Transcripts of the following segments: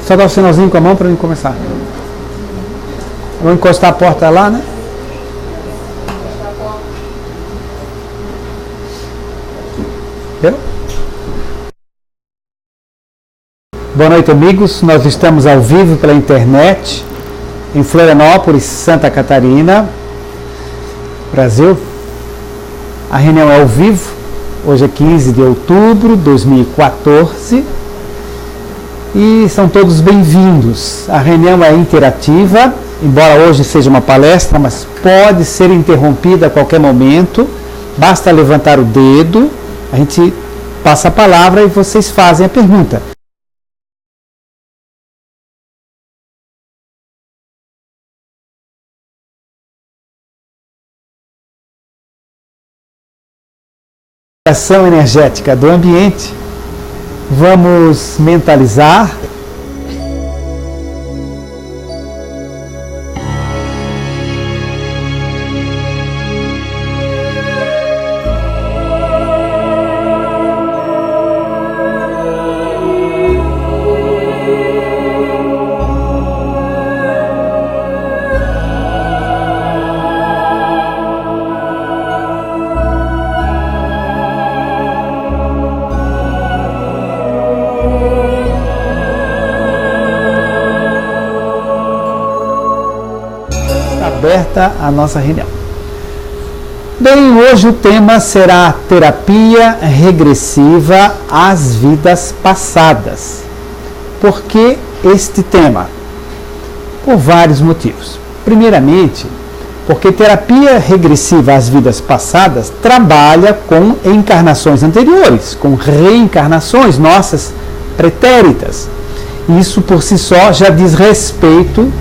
Só dar o sinalzinho com a mão para ele começar. Vou encostar a porta lá, né? Deu? Boa noite, amigos. Nós estamos ao vivo pela internet em Florianópolis, Santa Catarina, Brasil. A reunião é ao vivo. Hoje é 15 de outubro de 2014 e são todos bem-vindos. A reunião é interativa, embora hoje seja uma palestra, mas pode ser interrompida a qualquer momento. Basta levantar o dedo, a gente passa a palavra e vocês fazem a pergunta. Ação energética do ambiente, vamos mentalizar a nossa reunião. Bem, hoje o tema será terapia regressiva às vidas passadas. Por que este tema? Por vários motivos. Primeiramente, porque terapia regressiva às vidas passadas trabalha com encarnações anteriores, com reencarnações nossas pretéritas. Isso por si só já diz respeito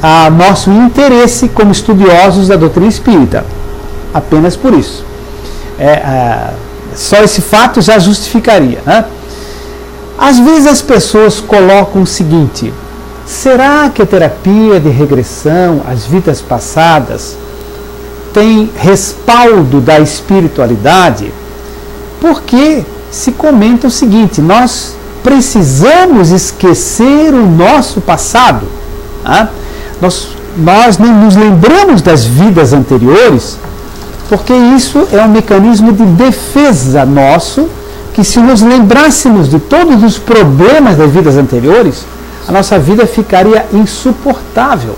a nosso interesse como estudiosos da doutrina espírita. Apenas por isso. Só esse fato já justificaria, né? Às vezes as pessoas colocam o seguinte: será que a terapia de regressão às vidas passadas tem respaldo da espiritualidade? Porque se comenta o seguinte: nós precisamos esquecer o nosso passado, né? Nós não nos lembramos das vidas anteriores, porque isso é um mecanismo de defesa nosso, que se nos lembrássemos de todos os problemas das vidas anteriores, a nossa vida ficaria insuportável.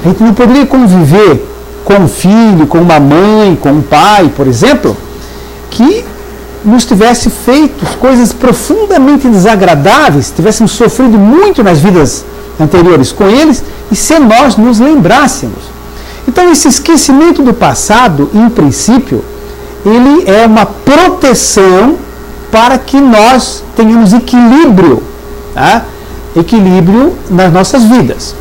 A gente não poderia conviver com um filho, com uma mãe, com um pai, por exemplo, que nos tivesse feito coisas profundamente desagradáveis, tivéssemos sofrido muito nas vidas anteriores com eles, e se nós nos lembrássemos. Então, esse esquecimento do passado, em princípio, ele é uma proteção para que nós tenhamos equilíbrio, tá? Equilíbrio nas nossas vidas.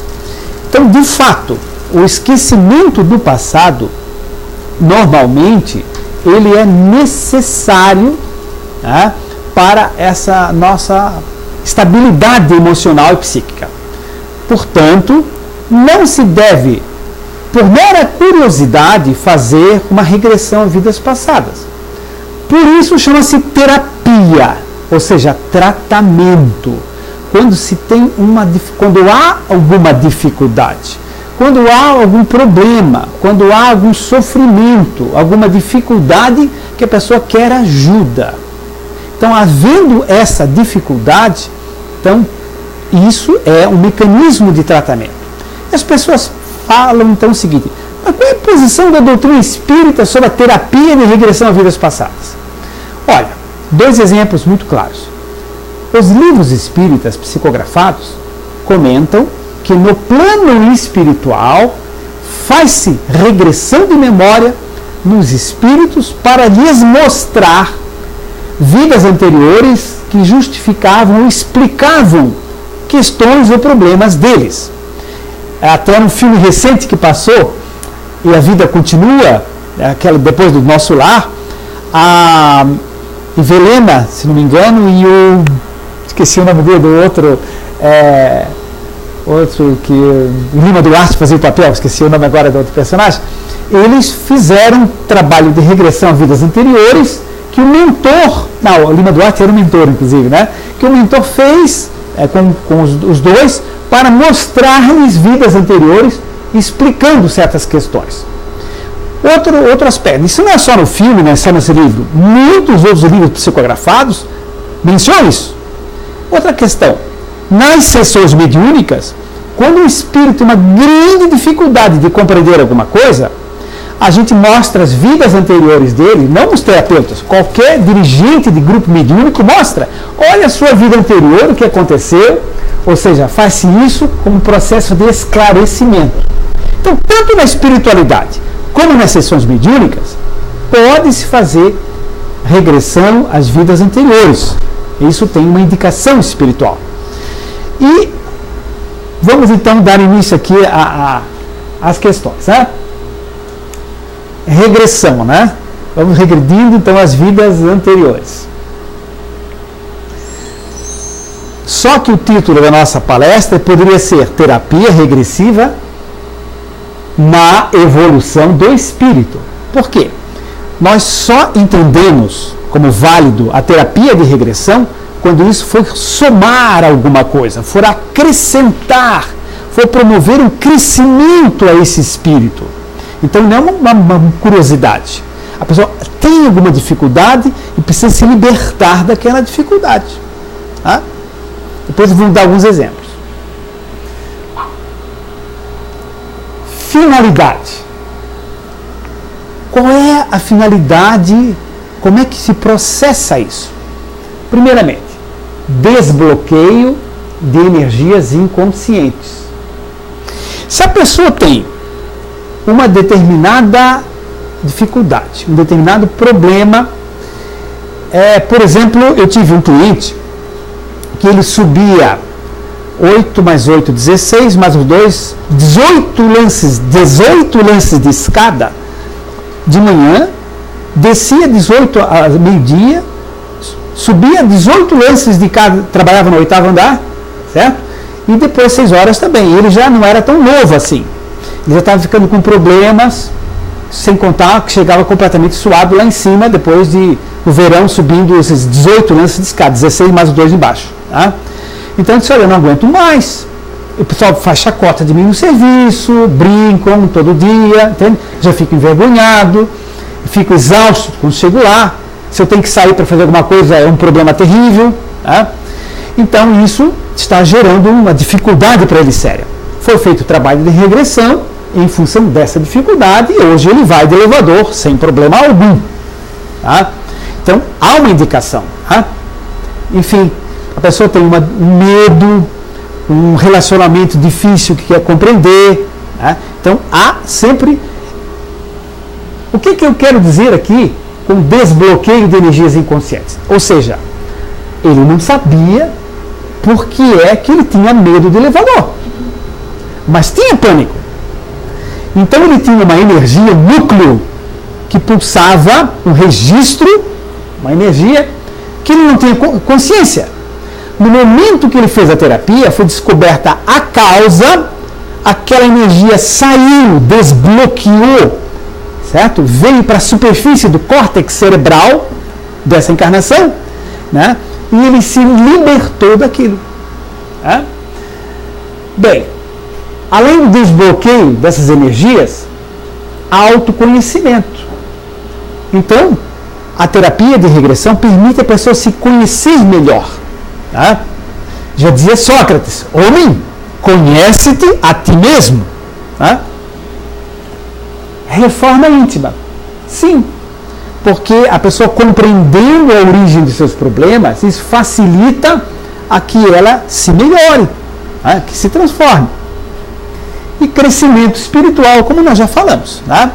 Então, de fato, o esquecimento do passado, normalmente, ele é necessário, tá, para essa nossa estabilidade emocional e psíquica. Portanto, não se deve, por mera curiosidade, fazer uma regressão a vidas passadas. Por isso chama-se terapia, ou seja, tratamento. Quando há alguma dificuldade, quando há algum problema, quando há algum sofrimento, alguma dificuldade que a pessoa quer ajuda. Então, havendo essa dificuldade, então, isso é um mecanismo de tratamento. As pessoas falam então o seguinte: mas qual é a posição da doutrina espírita sobre a terapia de regressão a vidas passadas? Olha, dois exemplos muito claros. Os livros espíritas psicografados comentam que no plano espiritual faz-se regressão de memória nos espíritos para lhes mostrar vidas anteriores que justificavam ou explicavam questões ou problemas deles. Até no filme recente que passou, E a Vida Continua, depois do Nosso Lar, a Evelena, se não me engano, e esqueci o nome dele, do outro que o Lima Duarte fazia o papel, esqueci o nome agora do outro personagem. Eles fizeram um trabalho de regressão a vidas anteriores, que o mentor, o Lima Duarte era o mentor, inclusive, né? Que o mentor fez com os dois para mostrar-lhes vidas anteriores, explicando certas questões. Outro aspecto, isso não é só no filme, não é só nesse livro, muitos outros livros psicografados mencionam isso. Outra questão, nas sessões mediúnicas, quando o espírito tem uma grande dificuldade de compreender alguma coisa, a gente mostra as vidas anteriores dele, não os terapeutas, qualquer dirigente de grupo mediúnico mostra, olha a sua vida anterior, o que aconteceu, ou seja, faz-se isso como um processo de esclarecimento. Então, tanto na espiritualidade como nas sessões mediúnicas, pode-se fazer regressão às vidas anteriores. Isso tem uma indicação espiritual. E vamos então dar início aqui às questões, né? Regressão, né? Vamos regredindo então às vidas anteriores. Só que o título da nossa palestra poderia ser Terapia Regressiva na Evolução do Espírito. Por quê? Nós só entendemos como válido a terapia de regressão quando isso for somar alguma coisa, for acrescentar, for promover um crescimento a esse espírito. Então não é uma curiosidade. A pessoa tem alguma dificuldade e precisa se libertar daquela dificuldade. Tá? Depois vamos dar alguns exemplos. Finalidade. Qual é a finalidade? Como é que se processa isso? Primeiramente, desbloqueio de energias inconscientes. Se a pessoa tem uma determinada dificuldade, um determinado problema, por exemplo, eu tive um cliente que ele subia 8 mais 8, 16, mais os 2, 18 lances de escada de manhã, descia 18 a meio-dia, subia 18 lances de cada, trabalhava no 8º andar, certo? E depois 6 horas também. Ele já não era tão novo assim. Ele já estava ficando com problemas, sem contar que chegava completamente suado lá em cima, depois de no verão subindo esses 18 lances de escada, 16 mais os 2 embaixo. Tá? Então ele disse, olha, eu não aguento mais. O pessoal faz chacota de mim no serviço, brincam todo dia, entende? Já fico envergonhado, fico exausto quando chego lá. Se eu tenho que sair para fazer alguma coisa, é um problema terrível. Tá? Então isso está gerando uma dificuldade para ele séria. Foi feito o trabalho de regressão em função dessa dificuldade e hoje ele vai de elevador sem problema algum. Tá? Então há uma indicação. Tá? Enfim, a pessoa tem um medo, um relacionamento difícil que quer compreender. Tá? Então há sempre... O que eu quero dizer aqui com desbloqueio de energias inconscientes? Ou seja, ele não sabia por que é que ele tinha medo de elevador, mas tinha pânico. Então ele tinha uma energia, um núcleo que pulsava, um registro, uma energia que ele não tinha consciência. No momento que ele fez a terapia, foi descoberta a causa, aquela energia saiu, desbloqueou, certo? Veio para a superfície do córtex cerebral dessa encarnação, né? E ele se libertou daquilo. Né? Bem, além do desbloqueio dessas energias, há autoconhecimento. Então, a terapia de regressão permite a pessoa se conhecer melhor. Tá? Já dizia Sócrates, homem, conhece-te a ti mesmo. Tá? Reforma íntima. Sim, porque a pessoa compreendendo a origem de seus problemas, isso facilita a que ela se melhore, tá? Que se transforme. E crescimento espiritual, como nós já falamos. Tá?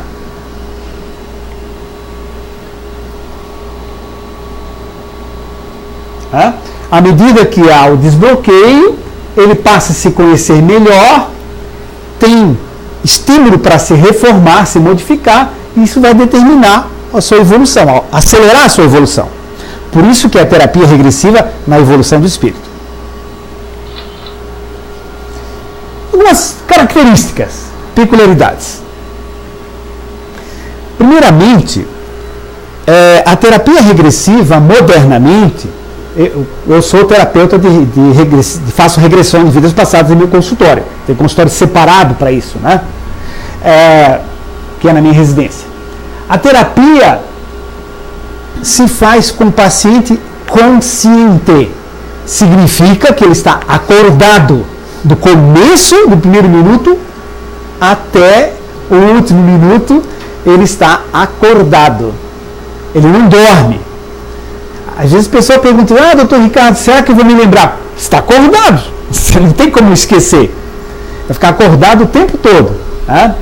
Tá? À medida que há o desbloqueio, ele passa a se conhecer melhor, tem estímulo para se reformar, se modificar, e isso vai determinar a sua evolução, acelerar a sua evolução. Por isso que é a terapia regressiva na evolução do espírito. Algumas características, peculiaridades. Primeiramente, a terapia regressiva, modernamente, eu sou terapeuta faço regressão de vidas passadas em meu consultório. Tem consultório separado para isso, né? Que é na minha residência. A terapia se faz com o paciente consciente. Significa que ele está acordado do começo do primeiro minuto até o último minuto, ele está acordado. Ele não dorme. Às vezes a pessoa pergunta, doutor Ricardo, será que eu vou me lembrar? Está acordado. Você não tem como esquecer. Vai ficar acordado o tempo todo. Tá?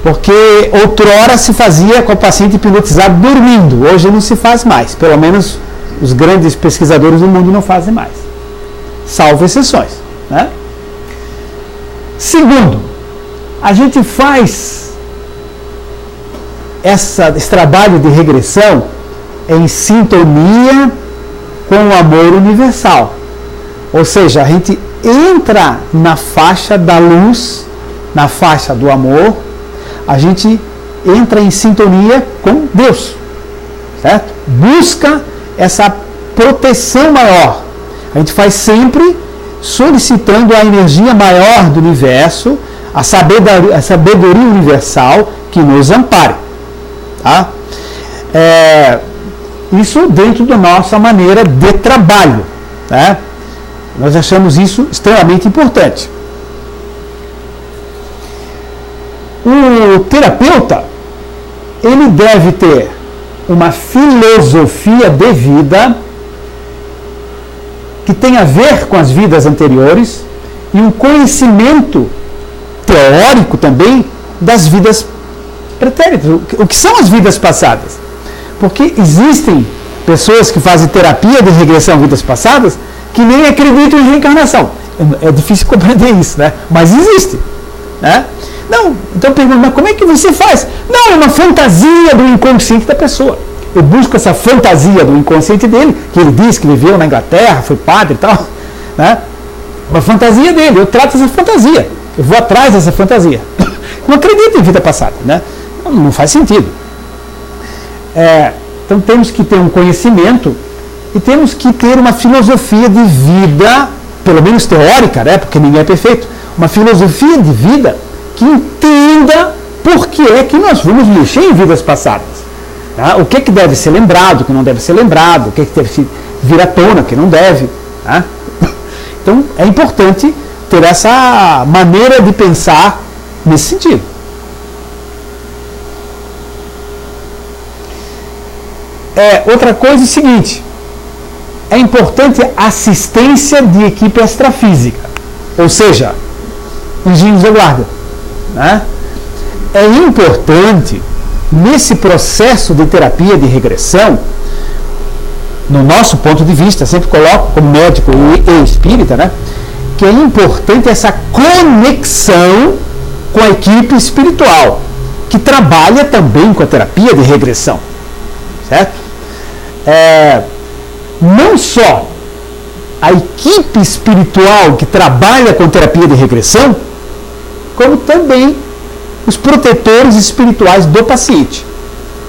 Porque outrora se fazia com o paciente hipnotizado dormindo. Hoje não se faz mais. Pelo menos os grandes pesquisadores do mundo não fazem mais. Salvo exceções. Né? Segundo, a gente faz esse trabalho de regressão em sintonia com o amor universal. Ou seja, a gente entra na faixa da luz, na faixa do amor, a gente entra em sintonia com Deus, certo? Busca essa proteção maior. A gente faz sempre solicitando a energia maior do universo, a sabedoria universal que nos ampare. Tá? Isso dentro da nossa maneira de trabalho. Né? Nós achamos isso extremamente importante. O terapeuta, ele deve ter uma filosofia de vida que tem a ver com as vidas anteriores e um conhecimento teórico também das vidas pretéritas. O que são as vidas passadas? Porque existem pessoas que fazem terapia de regressão a vidas passadas que nem acreditam em reencarnação. É difícil compreender isso, né? Mas existe. Né? Não, então eu pergunto, mas como é que você faz? Não, é uma fantasia do inconsciente da pessoa. Eu busco essa fantasia do inconsciente dele, que ele diz que viveu na Inglaterra, foi padre e tal. Né? Uma fantasia dele, eu trato essa fantasia. Eu vou atrás dessa fantasia. Não acredito em vida passada. Né? Não faz sentido. Então temos que ter um conhecimento e temos que ter uma filosofia de vida, pelo menos teórica, né? Porque ninguém é perfeito, uma filosofia de vida que entenda por que é que nós vamos mexer em vidas passadas. Tá? O que é que deve ser lembrado, o que não deve ser lembrado, o que é que deve vir à tona, o que não deve. Tá? Então é importante ter essa maneira de pensar nesse sentido. Outra coisa é o seguinte, é importante a assistência de equipe extrafísica, ou seja, anjinhos da guarda. Né? É importante, nesse processo de terapia de regressão, no nosso ponto de vista, sempre coloco como médico e espírita, né, que é importante essa conexão com a equipe espiritual, que trabalha também com a terapia de regressão. Certo? Não só a equipe espiritual que trabalha com terapia de regressão, como também os protetores espirituais do paciente.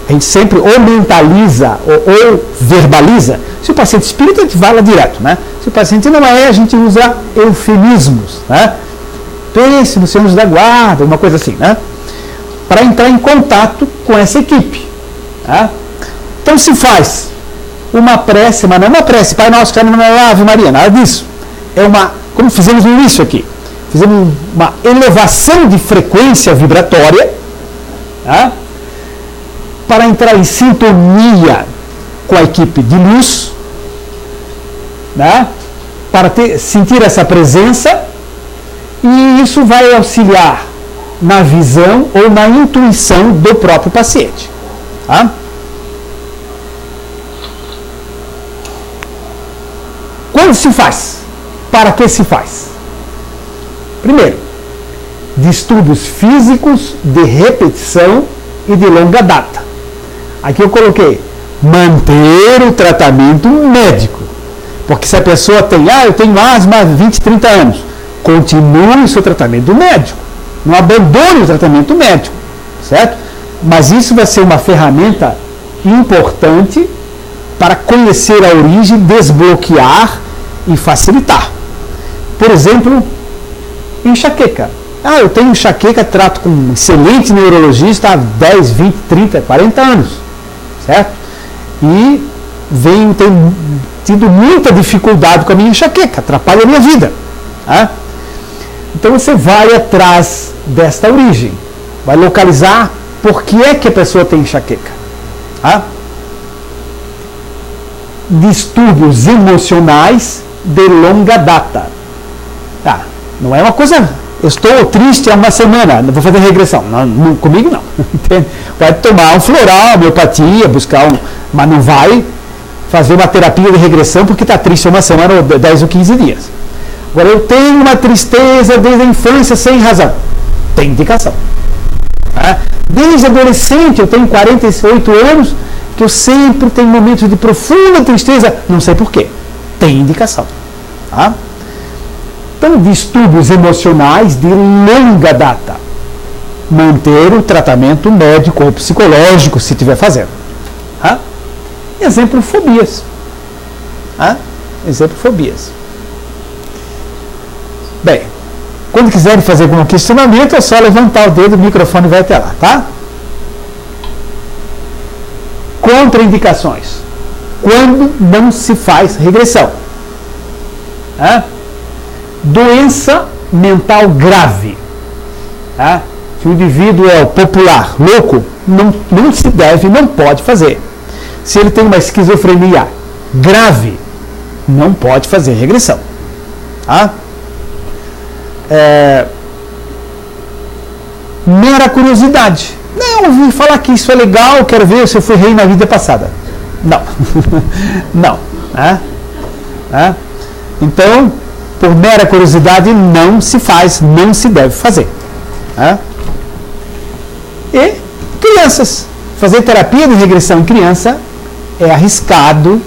A gente sempre ou mentaliza ou verbaliza. Se o paciente espírita, a gente vai lá direto. Né? Se o paciente não é, a gente usa eufemismos. Né? Pense no seu anjo da guarda, uma coisa assim. Né? Para entrar em contato com essa equipe. Tá? Então se faz uma prece, mas não é uma prece, Pai Nosso que está na Ave Maria, nada disso. Como fizemos no início aqui, fizemos uma elevação de frequência vibratória, tá? Para entrar em sintonia com a equipe de luz, tá? Para sentir essa presença, e isso vai auxiliar na visão ou na intuição do próprio paciente. Tá? Quando se faz? Para que se faz? Primeiro, distúrbios físicos de repetição e de longa data. Aqui eu coloquei manter o tratamento médico. Porque se a pessoa tem, eu tenho asma há 20, 30 anos, continue o seu tratamento médico. Não abandone o tratamento médico. Certo? Mas isso vai ser uma ferramenta importante para conhecer a origem, desbloquear e facilitar. Por exemplo, enxaqueca. Eu tenho enxaqueca, trato com um excelente neurologista há 10, 20, 30, 40 anos, certo? E tenho tido muita dificuldade com a minha enxaqueca, atrapalha a minha vida. Tá? Então você vai atrás desta origem, vai localizar por que é que a pessoa tem enxaqueca. Tá? Distúrbios emocionais de longa data. Não é uma coisa, eu estou triste há uma semana, vou fazer regressão. Não, comigo não. Vai tomar um floral, homeopatia, mas não vai fazer uma terapia de regressão porque está triste há uma semana ou 10 ou 15 dias. Agora, eu tenho uma tristeza desde a infância sem razão. Tem indicação. Desde adolescente, eu tenho 48 anos, que eu sempre tenho momentos de profunda tristeza, não sei porquê. Tem indicação. Tá? Então, distúrbios emocionais de longa data. Manter o tratamento médico ou psicológico, se estiver fazendo. Tá? Exemplo, fobias. Exemplo, fobias. Bem, quando quiserem fazer algum questionamento, é só levantar o dedo, o microfone vai até lá, tá? Contraindicações. Quando não se faz regressão. Doença mental grave. Se o indivíduo é o popular, louco, não se deve, não pode fazer. Se ele tem uma esquizofrenia grave, não pode fazer regressão. Mera curiosidade. Não, ouvi falar que isso é legal, quero ver se eu fui rei na vida passada. Não. Não. Então, por mera curiosidade, não se faz, não se deve fazer. E crianças. Fazer terapia de regressão em criança é arriscado,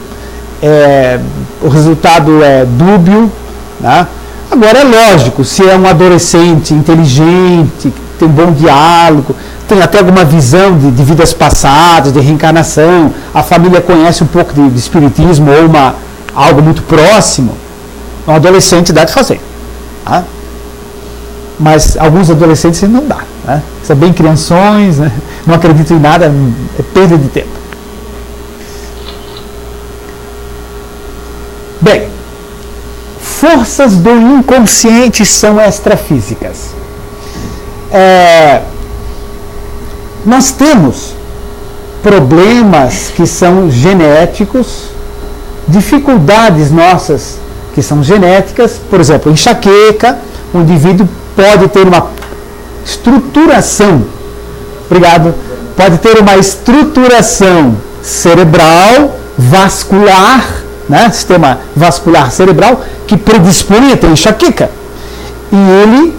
o resultado é dúbio. Agora, é lógico, se é um adolescente inteligente, tem um bom diálogo, tem até alguma visão de vidas passadas, de reencarnação, a família conhece um pouco de espiritismo ou algo muito próximo, um adolescente dá de fazer. Mas alguns adolescentes não dá. São bem crianções, não acreditam em nada, é perda de tempo. Bem, forças do inconsciente são extrafísicas. Nós temos problemas que são genéticos, dificuldades nossas que são genéticas, por exemplo, enxaqueca, o indivíduo pode ter uma estruturação, pode ter uma estruturação cerebral, vascular, sistema vascular cerebral, que predispõe a ter enxaqueca. E ele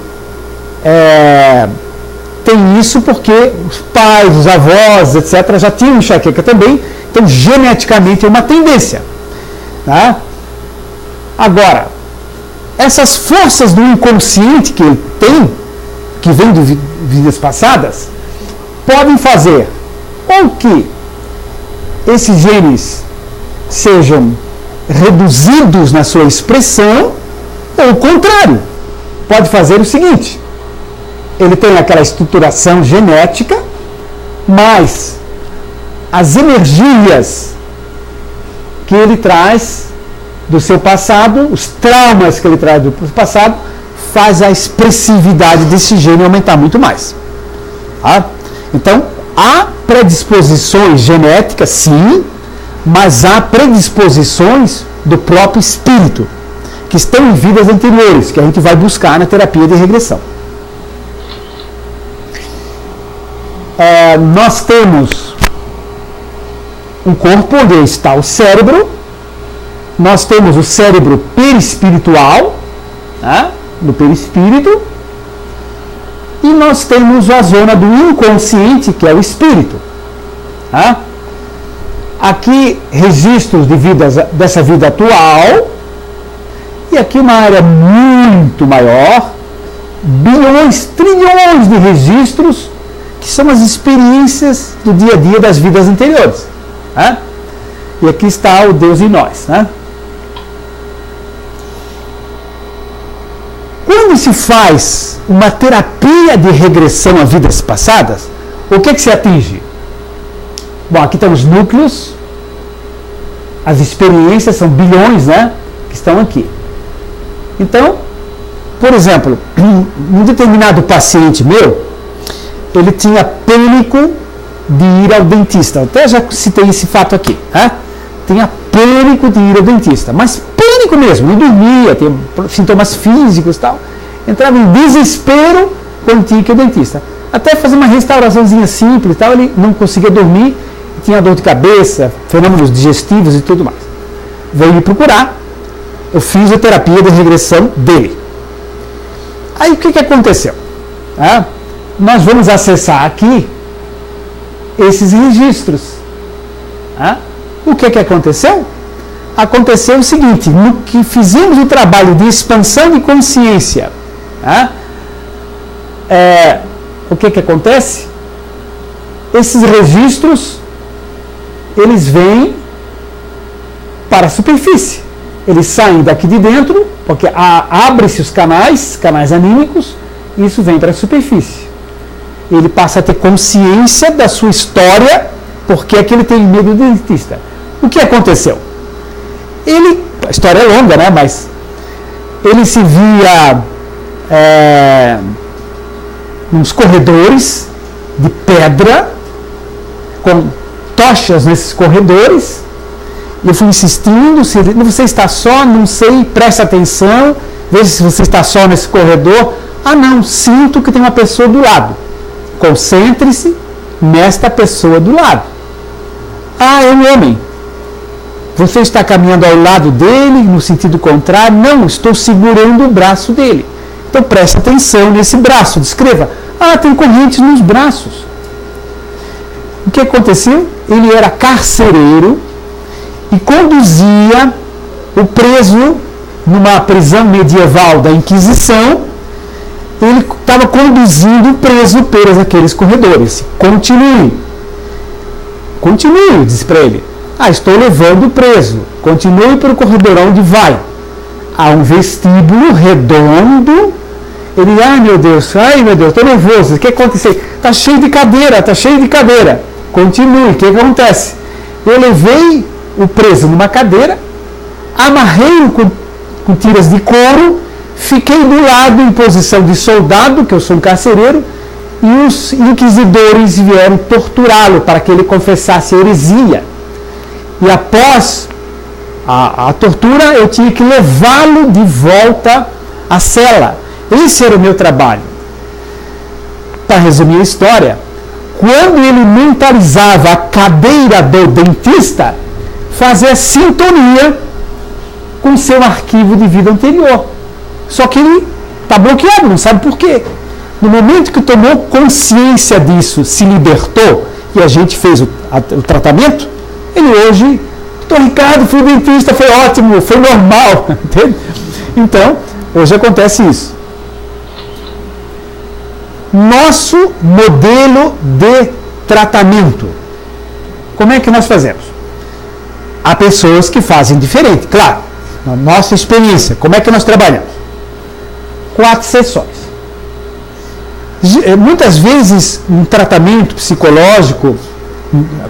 tem isso porque os pais, os avós, etc., já tinham enxaqueca também, então geneticamente é uma tendência. Agora, essas forças do inconsciente que ele tem, que vem de vidas passadas, podem fazer ou que esses genes sejam reduzidos na sua expressão, ou o contrário, pode fazer o seguinte: ele tem aquela estruturação genética, mas as energias que ele traz do seu passado, os traumas que ele traz do passado, faz a expressividade desse gene aumentar muito mais. Então, há predisposições genéticas, sim, mas há predisposições do próprio espírito, que estão em vidas anteriores, que a gente vai buscar na terapia de regressão. Nós temos um corpo onde está o cérebro, nós temos o cérebro perispiritual, do perispírito, e nós temos a zona do inconsciente, que é o espírito. Aqui, registros de vidas, dessa vida atual, e aqui uma área muito maior, bilhões, trilhões de registros, que são as experiências do dia a dia das vidas anteriores. E aqui está o Deus em nós, né? Quando se faz uma terapia de regressão a vidas passadas, o que se atinge? Bom, aqui estão os núcleos, as experiências, são bilhões, né, que estão aqui. Então, por exemplo, um determinado paciente meu, ele tinha pânico de ir ao dentista. Eu até já citei esse fato aqui, né? Tinha pânico de ir ao dentista, mas pânico mesmo, não dormia, tinha sintomas físicos e tal. Entrava em desespero quando tinha que ir ao dentista. Até fazer uma restauraçãozinha simples e tal, ele não conseguia dormir, tinha dor de cabeça, fenômenos digestivos e tudo mais. Veio me procurar, eu fiz a terapia de regressão dele. Aí o que aconteceu? Nós vamos acessar aqui esses registros. O que aconteceu? Aconteceu o seguinte: no que fizemos o trabalho de expansão de consciência, o que acontece? Esses registros, eles vêm para a superfície. Eles saem daqui de dentro, porque abre-se os canais anímicos, e isso vem para a superfície. Ele passa a ter consciência da sua história, porque é que ele tem medo do dentista. O que aconteceu? A história é longa, né? Mas ele se via nos corredores de pedra, com tochas nesses corredores. Eu fui insistindo: se você está só, não sei, preste atenção, veja se você está só nesse corredor. Não, sinto que tem uma pessoa do lado. Concentre-se nesta pessoa do lado. É um homem. Você está caminhando ao lado dele, no sentido contrário? Não, estou segurando o braço dele. Então preste atenção nesse braço, descreva. Tem correntes nos braços. O que aconteceu? Ele era carcereiro e conduzia o preso numa prisão medieval da Inquisição. Ele estava conduzindo o preso pelos aqueles corredores. Continue, disse para ele. Estou levando o preso. Continue pelo corredor onde vai. Há um vestíbulo redondo. Ele, meu Deus, estou nervoso. O que aconteceu? Está cheio de cadeira. Continue. O que acontece? Eu levei o preso numa cadeira, amarrei-o com tiras de couro, fiquei do lado em posição de soldado, que eu sou um carcereiro, e os inquisidores vieram torturá-lo para que ele confessasse heresia. E após a tortura, eu tinha que levá-lo de volta à cela. Esse era o meu trabalho. Para resumir a história, quando ele mentalizava a cadeira do dentista, fazia sintonia com seu arquivo de vida anterior. Só que ele está bloqueado, não sabe por quê. No momento que tomou consciência disso, se libertou, e a gente fez o tratamento, ele hoje, Ricardo, fui dentista, foi ótimo, foi normal. Entende? Então, hoje acontece isso. Nosso modelo de tratamento. Como é que nós fazemos? Há pessoas que fazem diferente, claro. Na nossa experiência, como é que nós trabalhamos? 4 sessões. Muitas vezes, um tratamento psicológico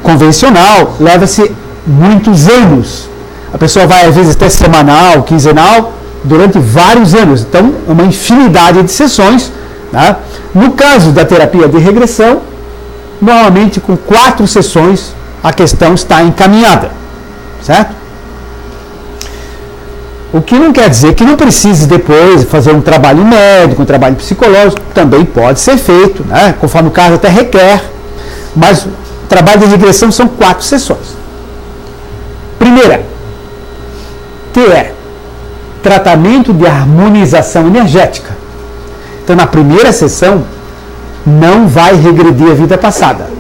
convencional leva-se muitos anos. A pessoa vai, às vezes, até semanal, quinzenal, durante vários anos. Então, é uma infinidade de sessões. Tá? No caso da terapia de regressão, normalmente com 4 sessões a questão está encaminhada. Certo? O que não quer dizer que não precise depois fazer um trabalho médico, um trabalho psicológico, também pode ser feito, né? Conforme o caso até requer. Mas o trabalho de regressão são 4 sessões. Primeira, que é tratamento de harmonização energética. Então, na primeira sessão, não vai regredir a vida passada.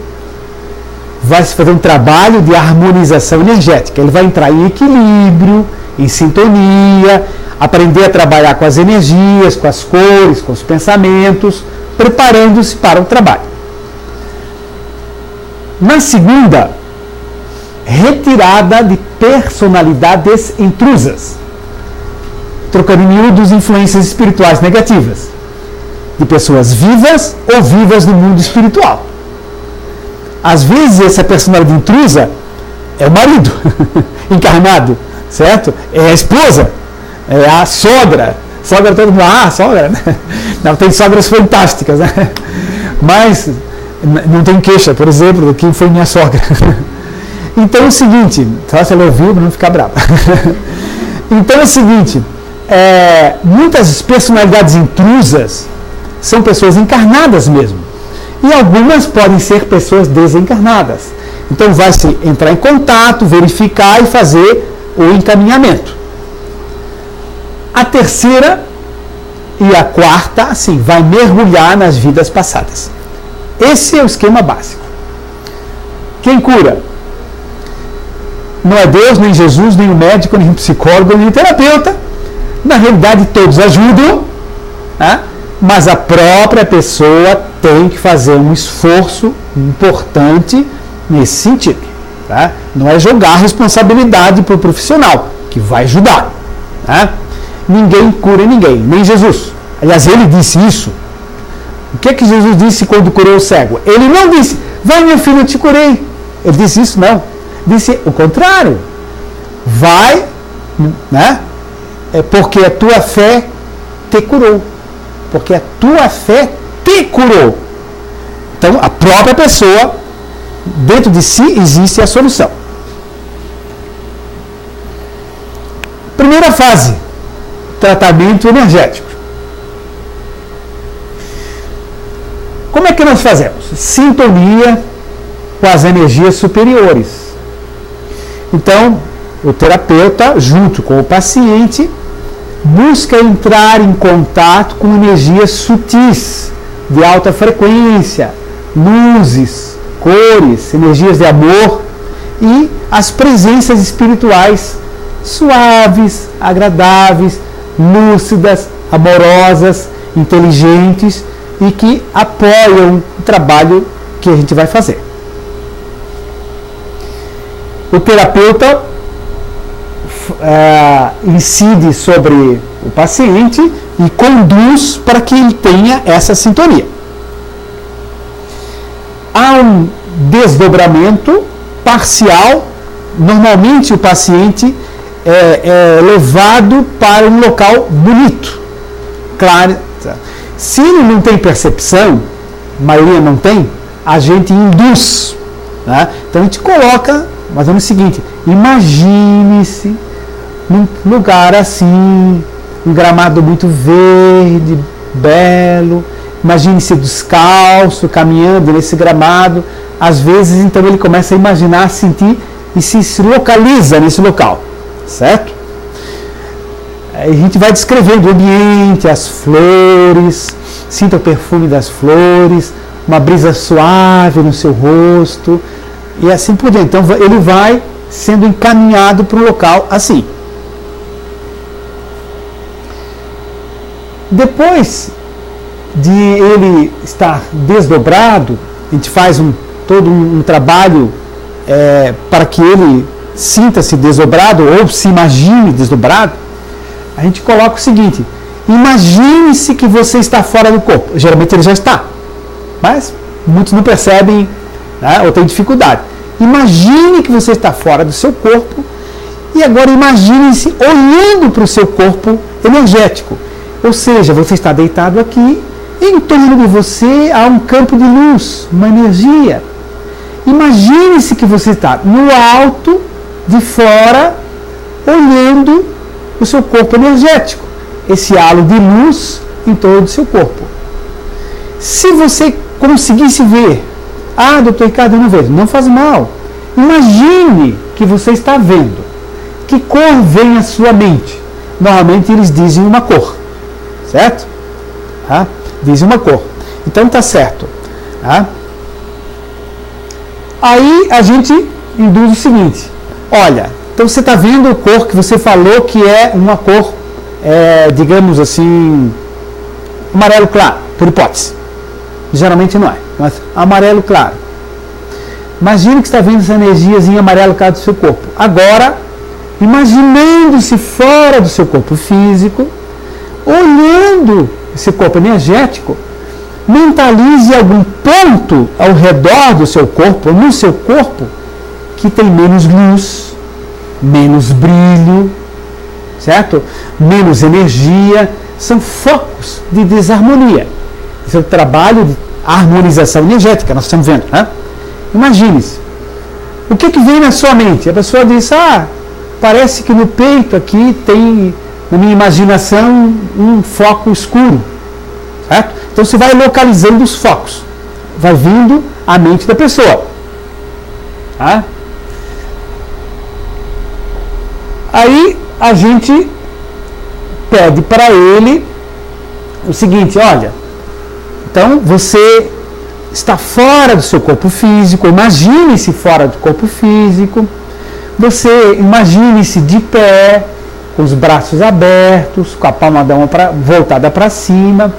Vai se fazer um trabalho de harmonização energética. Ele vai entrar em equilíbrio, em sintonia, aprender a trabalhar com as energias, com as cores, com os pensamentos, preparando-se para o trabalho. Na segunda, retirada de personalidades intrusas, trocando em miúdos influências espirituais negativas, de pessoas vivas ou vivas no mundo espiritual. Às vezes essa personalidade intrusa é o marido encarnado, certo? É a esposa, é a sogra. Sogra, todo mundo, sogra, né? Não, tem sogras fantásticas, né? Mas não tem queixa, por exemplo, do que foi minha sogra. Então é o seguinte, se ela ouviu, para não ficar brava. Então é o seguinte, muitas personalidades intrusas são pessoas encarnadas mesmo. E algumas podem ser pessoas desencarnadas. Então vai se entrar em contato, verificar e fazer o encaminhamento. A terceira e a quarta, assim, vai mergulhar nas vidas passadas. Esse é o esquema básico. Quem cura? Não é Deus, nem Jesus, nem o médico, nem o psicólogo, nem o terapeuta. Na realidade, todos ajudam, né? Mas a própria pessoa tem que fazer um esforço importante nesse sentido. Tá? Não é jogar a responsabilidade para o profissional, que vai ajudar. Tá? Ninguém cura ninguém, nem Jesus. Aliás, ele disse isso. O que é que Jesus disse quando curou o cego? Ele não disse, vai meu filho, eu te curei. Ele disse isso, não. Disse o contrário. Vai, né? Porque a tua fé te curou. Porque a tua fé te curou. Então, a própria pessoa, dentro de si, existe a solução. Primeira fase, tratamento energético. Como é que nós fazemos? Sintonia com as energias superiores. Então, o terapeuta, junto com o paciente, busca entrar em contato com energias sutis, de alta frequência, luzes, cores, energias de amor e as presenças espirituais suaves, agradáveis, lúcidas, amorosas, inteligentes e que apoiam o trabalho que a gente vai fazer. O terapeuta incide sobre o paciente e conduz para que ele tenha essa sintonia. Há um desdobramento parcial. Normalmente o paciente é levado para um local bonito, claro. Se ele não tem percepção, a maioria não tem, a gente induz, né? Então a gente coloca, mas é o seguinte, imagine-se num lugar assim, um gramado muito verde, belo, imagine-se descalço, caminhando nesse gramado. Às vezes, então, ele começa a imaginar, sentir e se localiza nesse local, certo? Aí a gente vai descrevendo o ambiente, as flores, sinta o perfume das flores, uma brisa suave no seu rosto, e assim por diante. Então, ele vai sendo encaminhado para um local assim. Depois de ele estar desdobrado, a gente faz todo um trabalho para que ele sinta-se desdobrado ou se imagine desdobrado. A gente coloca o seguinte: imagine-se que você está fora do corpo. Geralmente ele já está, mas muitos não percebem, né, ou têm dificuldade. Imagine que você está fora do seu corpo e agora imagine-se olhando para o seu corpo energético. Ou seja, você está deitado aqui, em torno de você há um campo de luz, uma energia. Imagine-se que você está no alto, de fora, olhando o seu corpo energético, esse halo de luz em torno do seu corpo. Se você conseguisse ver, doutor Ricardo, eu não vejo, não faz mal. Imagine que você está vendo. Que cor vem à sua mente? Normalmente eles dizem uma cor, certo? Dizem uma cor. Então tá certo. Aí a gente induz o seguinte: olha, então você está vendo a cor que você falou que é uma cor, digamos assim, amarelo claro, por hipótese. Geralmente não é, mas amarelo claro. Imagine que está vendo essa energiazinha amarela caindo do seu corpo. Agora, imaginando-se fora do seu corpo físico, olhando esse corpo energético, mentalize algum ponto ao redor do seu corpo, ou no seu corpo, que tem menos luz, menos brilho, certo? Menos energia. São focos de desarmonia. Esse é o trabalho de harmonização energética, nós estamos vendo, né? Imagine-se. O que vem na sua mente? A pessoa diz, parece que no peito aqui tem, na minha imaginação, um foco escuro, certo? Então você vai localizando os focos, vai vindo à mente da pessoa. Tá? Aí a gente pede para ele o seguinte, olha, então você está fora do seu corpo físico, imagine-se fora do corpo físico, você imagine-se de pé, com os braços abertos, com a palma da mão voltada para cima,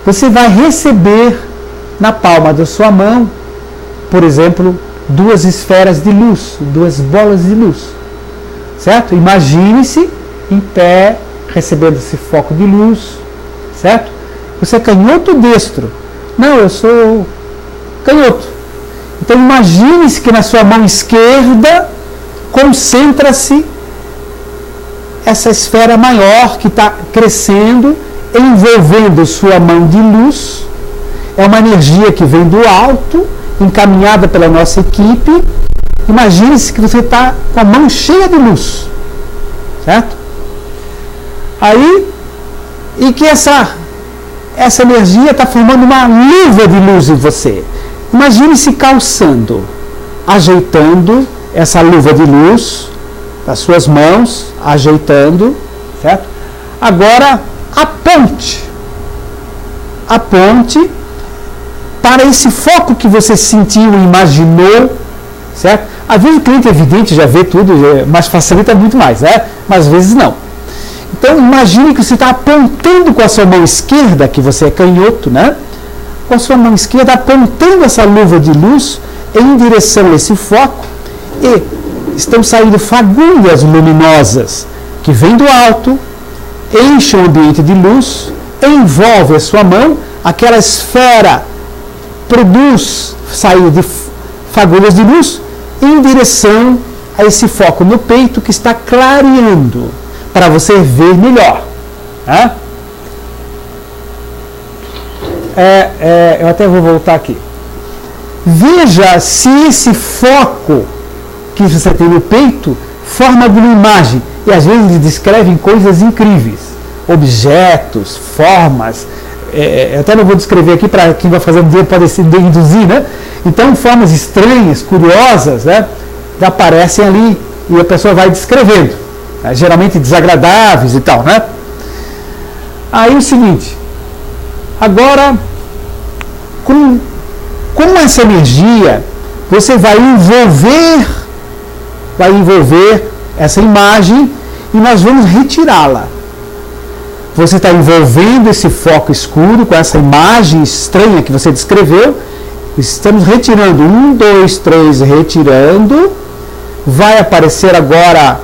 você vai receber na palma da sua mão, por exemplo, 2 esferas de luz, 2 bolas de luz, certo? Imagine-se em pé, recebendo esse foco de luz, certo? Você é canhoto ou destro? Não, eu sou canhoto. Então imagine-se que na sua mão esquerda concentra-se essa esfera maior que está crescendo, envolvendo sua mão de luz. É uma energia que vem do alto, encaminhada pela nossa equipe. Imagine-se que você está com a mão cheia de luz, certo? Aí, e que essa energia está formando uma luva de luz em você. Imagine-se calçando, ajeitando essa luva de luz das suas mãos, ajeitando, certo? Agora, aponte para esse foco que você sentiu e imaginou, certo? Às vezes o cliente evidente já vê tudo, mas facilita muito mais, né? Mas às vezes não. Então imagine que você está apontando com a sua mão esquerda, que você é canhoto, né? Com a sua mão esquerda apontando essa luva de luz em direção a esse foco, e estão saindo fagulhas luminosas que vêm do alto, enchem o ambiente de luz, envolve a sua mão, aquela esfera produz sair de fagulhas de luz em direção a esse foco no peito que está clareando, para você ver melhor. Né? Eu até vou voltar aqui. Veja se esse foco que você tem no peito forma alguma imagem. E às vezes eles descrevem coisas incríveis. Objetos, formas. Eu até não vou descrever aqui para quem vai fazer um dia pode se induzir, né? Então formas estranhas, curiosas, né? Aparecem ali e a pessoa vai descrevendo. Geralmente desagradáveis e tal, né? Aí o seguinte, agora com essa energia você vai envolver essa imagem e nós vamos retirá-la. Você está envolvendo esse foco escuro com essa imagem estranha que você descreveu. Estamos retirando, 1, 2, 3, retirando. Vai aparecer agora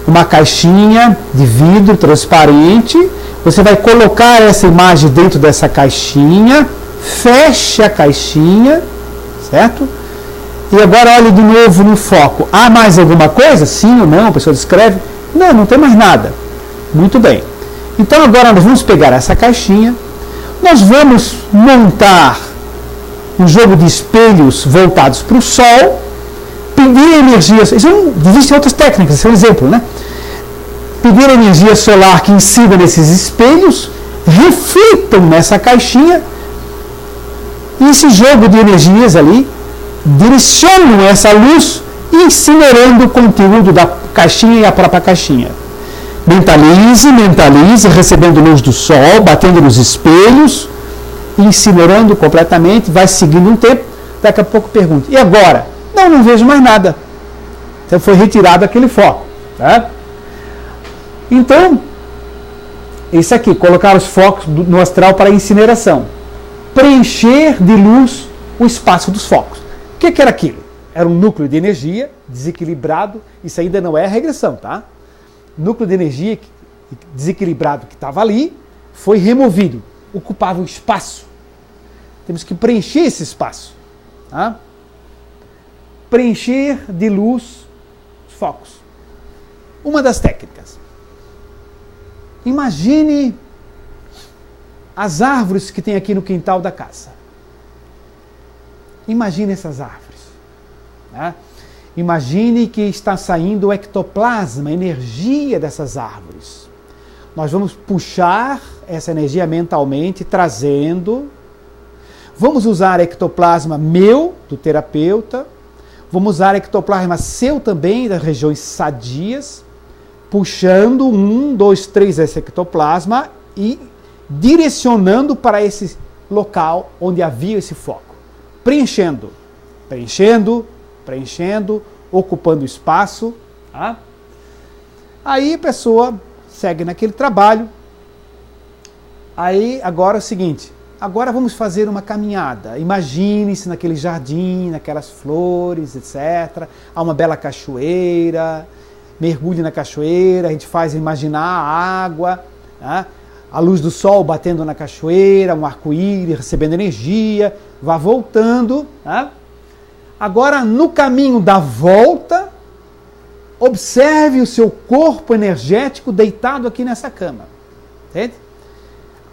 uma caixinha de vidro transparente. Você vai colocar essa imagem dentro dessa caixinha, feche a caixinha, certo? E agora olhe de novo no foco. Há mais alguma coisa? Sim ou não? A pessoa descreve. Não, não tem mais nada. Muito bem. Então agora nós vamos pegar essa caixinha, nós vamos montar um jogo de espelhos voltados para o sol, pedir energia. Existem outras técnicas, esse é um exemplo, né? Pedir energia solar que incida nesses espelhos, reflitam nessa caixinha, e esse jogo de energias ali direcionam essa luz, incinerando o conteúdo da caixinha e a própria caixinha. Mentalize, recebendo luz do sol, batendo nos espelhos, incinerando completamente, vai seguindo um tempo, daqui a pouco pergunta, e agora? Não vejo mais nada. Então foi retirado aquele foco. Tá? Então, isso aqui, colocar os focos no astral para incineração. Preencher de luz o espaço dos focos. O que era aquilo? era um núcleo de energia desequilibrado, isso ainda não é regressão, tá? Núcleo de energia desequilibrado que estava ali foi removido, ocupava um espaço. Temos que preencher esse espaço, tá? Preencher de luz os focos. Uma das técnicas. Imagine as árvores que tem aqui no quintal da casa. Imagine essas árvores. Né? Imagine que está saindo o ectoplasma, a energia dessas árvores. Nós vamos puxar essa energia mentalmente, trazendo. Vamos usar ectoplasma meu, do terapeuta. Vamos usar ectoplasma seu também, das regiões sadias. Puxando 1, 2, 3 esse ectoplasma e direcionando para esse local onde havia esse foco. Preenchendo, preenchendo, preenchendo, ocupando espaço. Tá? Aí a pessoa segue naquele trabalho. Aí agora é o seguinte, agora vamos fazer uma caminhada. Imagine-se naquele jardim, naquelas flores, etc. Há uma bela cachoeira, mergulhe na cachoeira, a gente faz imaginar a água, tá? A luz do sol batendo na cachoeira, um arco-íris recebendo energia, vá voltando. Tá? Agora, no caminho da volta, observe o seu corpo energético deitado aqui nessa cama. Entende?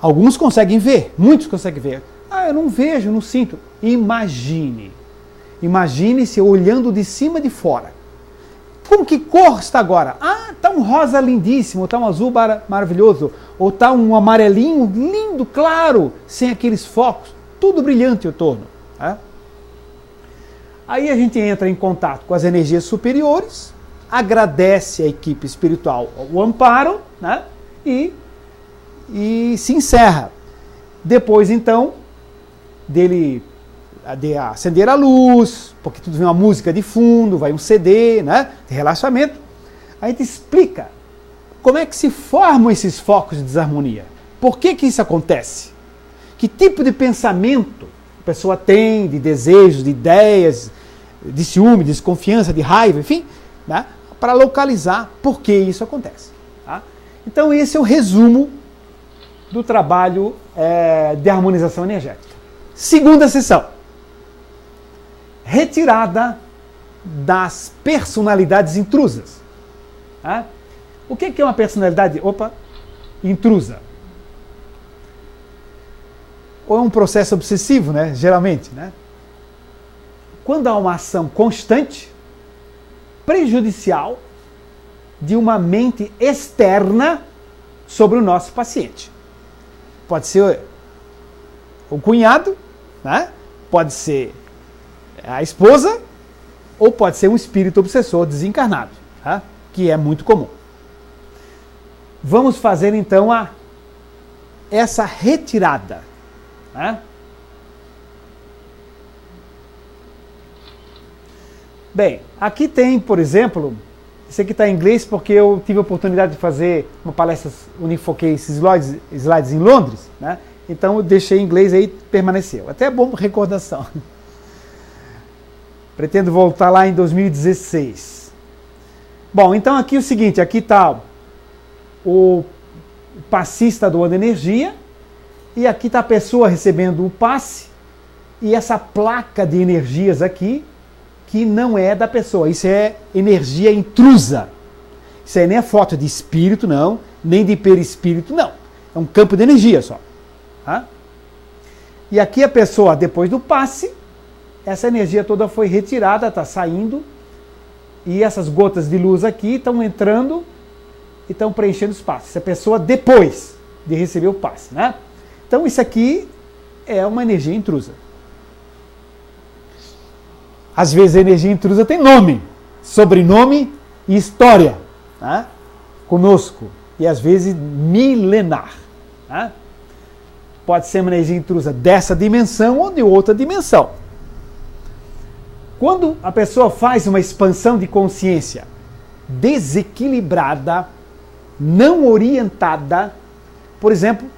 Alguns conseguem ver, muitos conseguem ver. Ah, eu não vejo, não sinto. Imagine. Imagine-se olhando de cima de fora. Com que cor está agora? Ah, está um rosa lindíssimo, está um azul maravilhoso, ou está um amarelinho lindo, claro, sem aqueles focos, tudo brilhante ao torno. Tá? Aí a gente entra em contato com as energias superiores, agradece a equipe espiritual o amparo, né? e se encerra. Depois, então, de acender a luz, porque tudo vem uma música de fundo, vai um CD, né, de relaxamento, a gente explica como é que se formam esses focos de desarmonia. Por que isso acontece? Que tipo de pensamento a pessoa tem, de desejos, de ideias, de ciúme, de desconfiança, de raiva, enfim, né, para localizar por que isso acontece. Tá? Então esse é o resumo do trabalho de harmonização energética. Segunda sessão. Retirada das personalidades intrusas. Tá? O que é uma personalidade intrusa? Ou é um processo obsessivo, né? Geralmente. Né? Quando há uma ação constante, prejudicial, de uma mente externa sobre o nosso paciente. Pode ser o cunhado, né? Pode ser a esposa, ou pode ser um espírito obsessor desencarnado, tá? Que é muito comum. Vamos fazer então essa retirada. Né? Bem, aqui tem, por exemplo, isso aqui está em inglês porque eu tive a oportunidade de fazer uma palestra onde enfoquei esses slides em Londres, né? Então eu deixei em inglês aí, permaneceu. Até é bom recordação. Pretendo voltar lá em 2016. Bom, então aqui é o seguinte, aqui está o passista doando energia, e aqui está a pessoa recebendo o passe, e essa placa de energias aqui, que não é da pessoa, isso é energia intrusa. Isso aí nem é foto de espírito, não, nem de perispírito, não. É um campo de energia só. Tá? E aqui a pessoa, depois do passe, essa energia toda foi retirada, está saindo, e essas gotas de luz aqui estão entrando e estão preenchendo os passes. Essa pessoa depois de receber o passe. Né? Então isso aqui é uma energia intrusa. Às vezes a energia intrusa tem nome, sobrenome e história, né? Conosco, e às vezes milenar. Né? Pode ser uma energia intrusa dessa dimensão ou de outra dimensão. Quando a pessoa faz uma expansão de consciência desequilibrada, não orientada, por exemplo,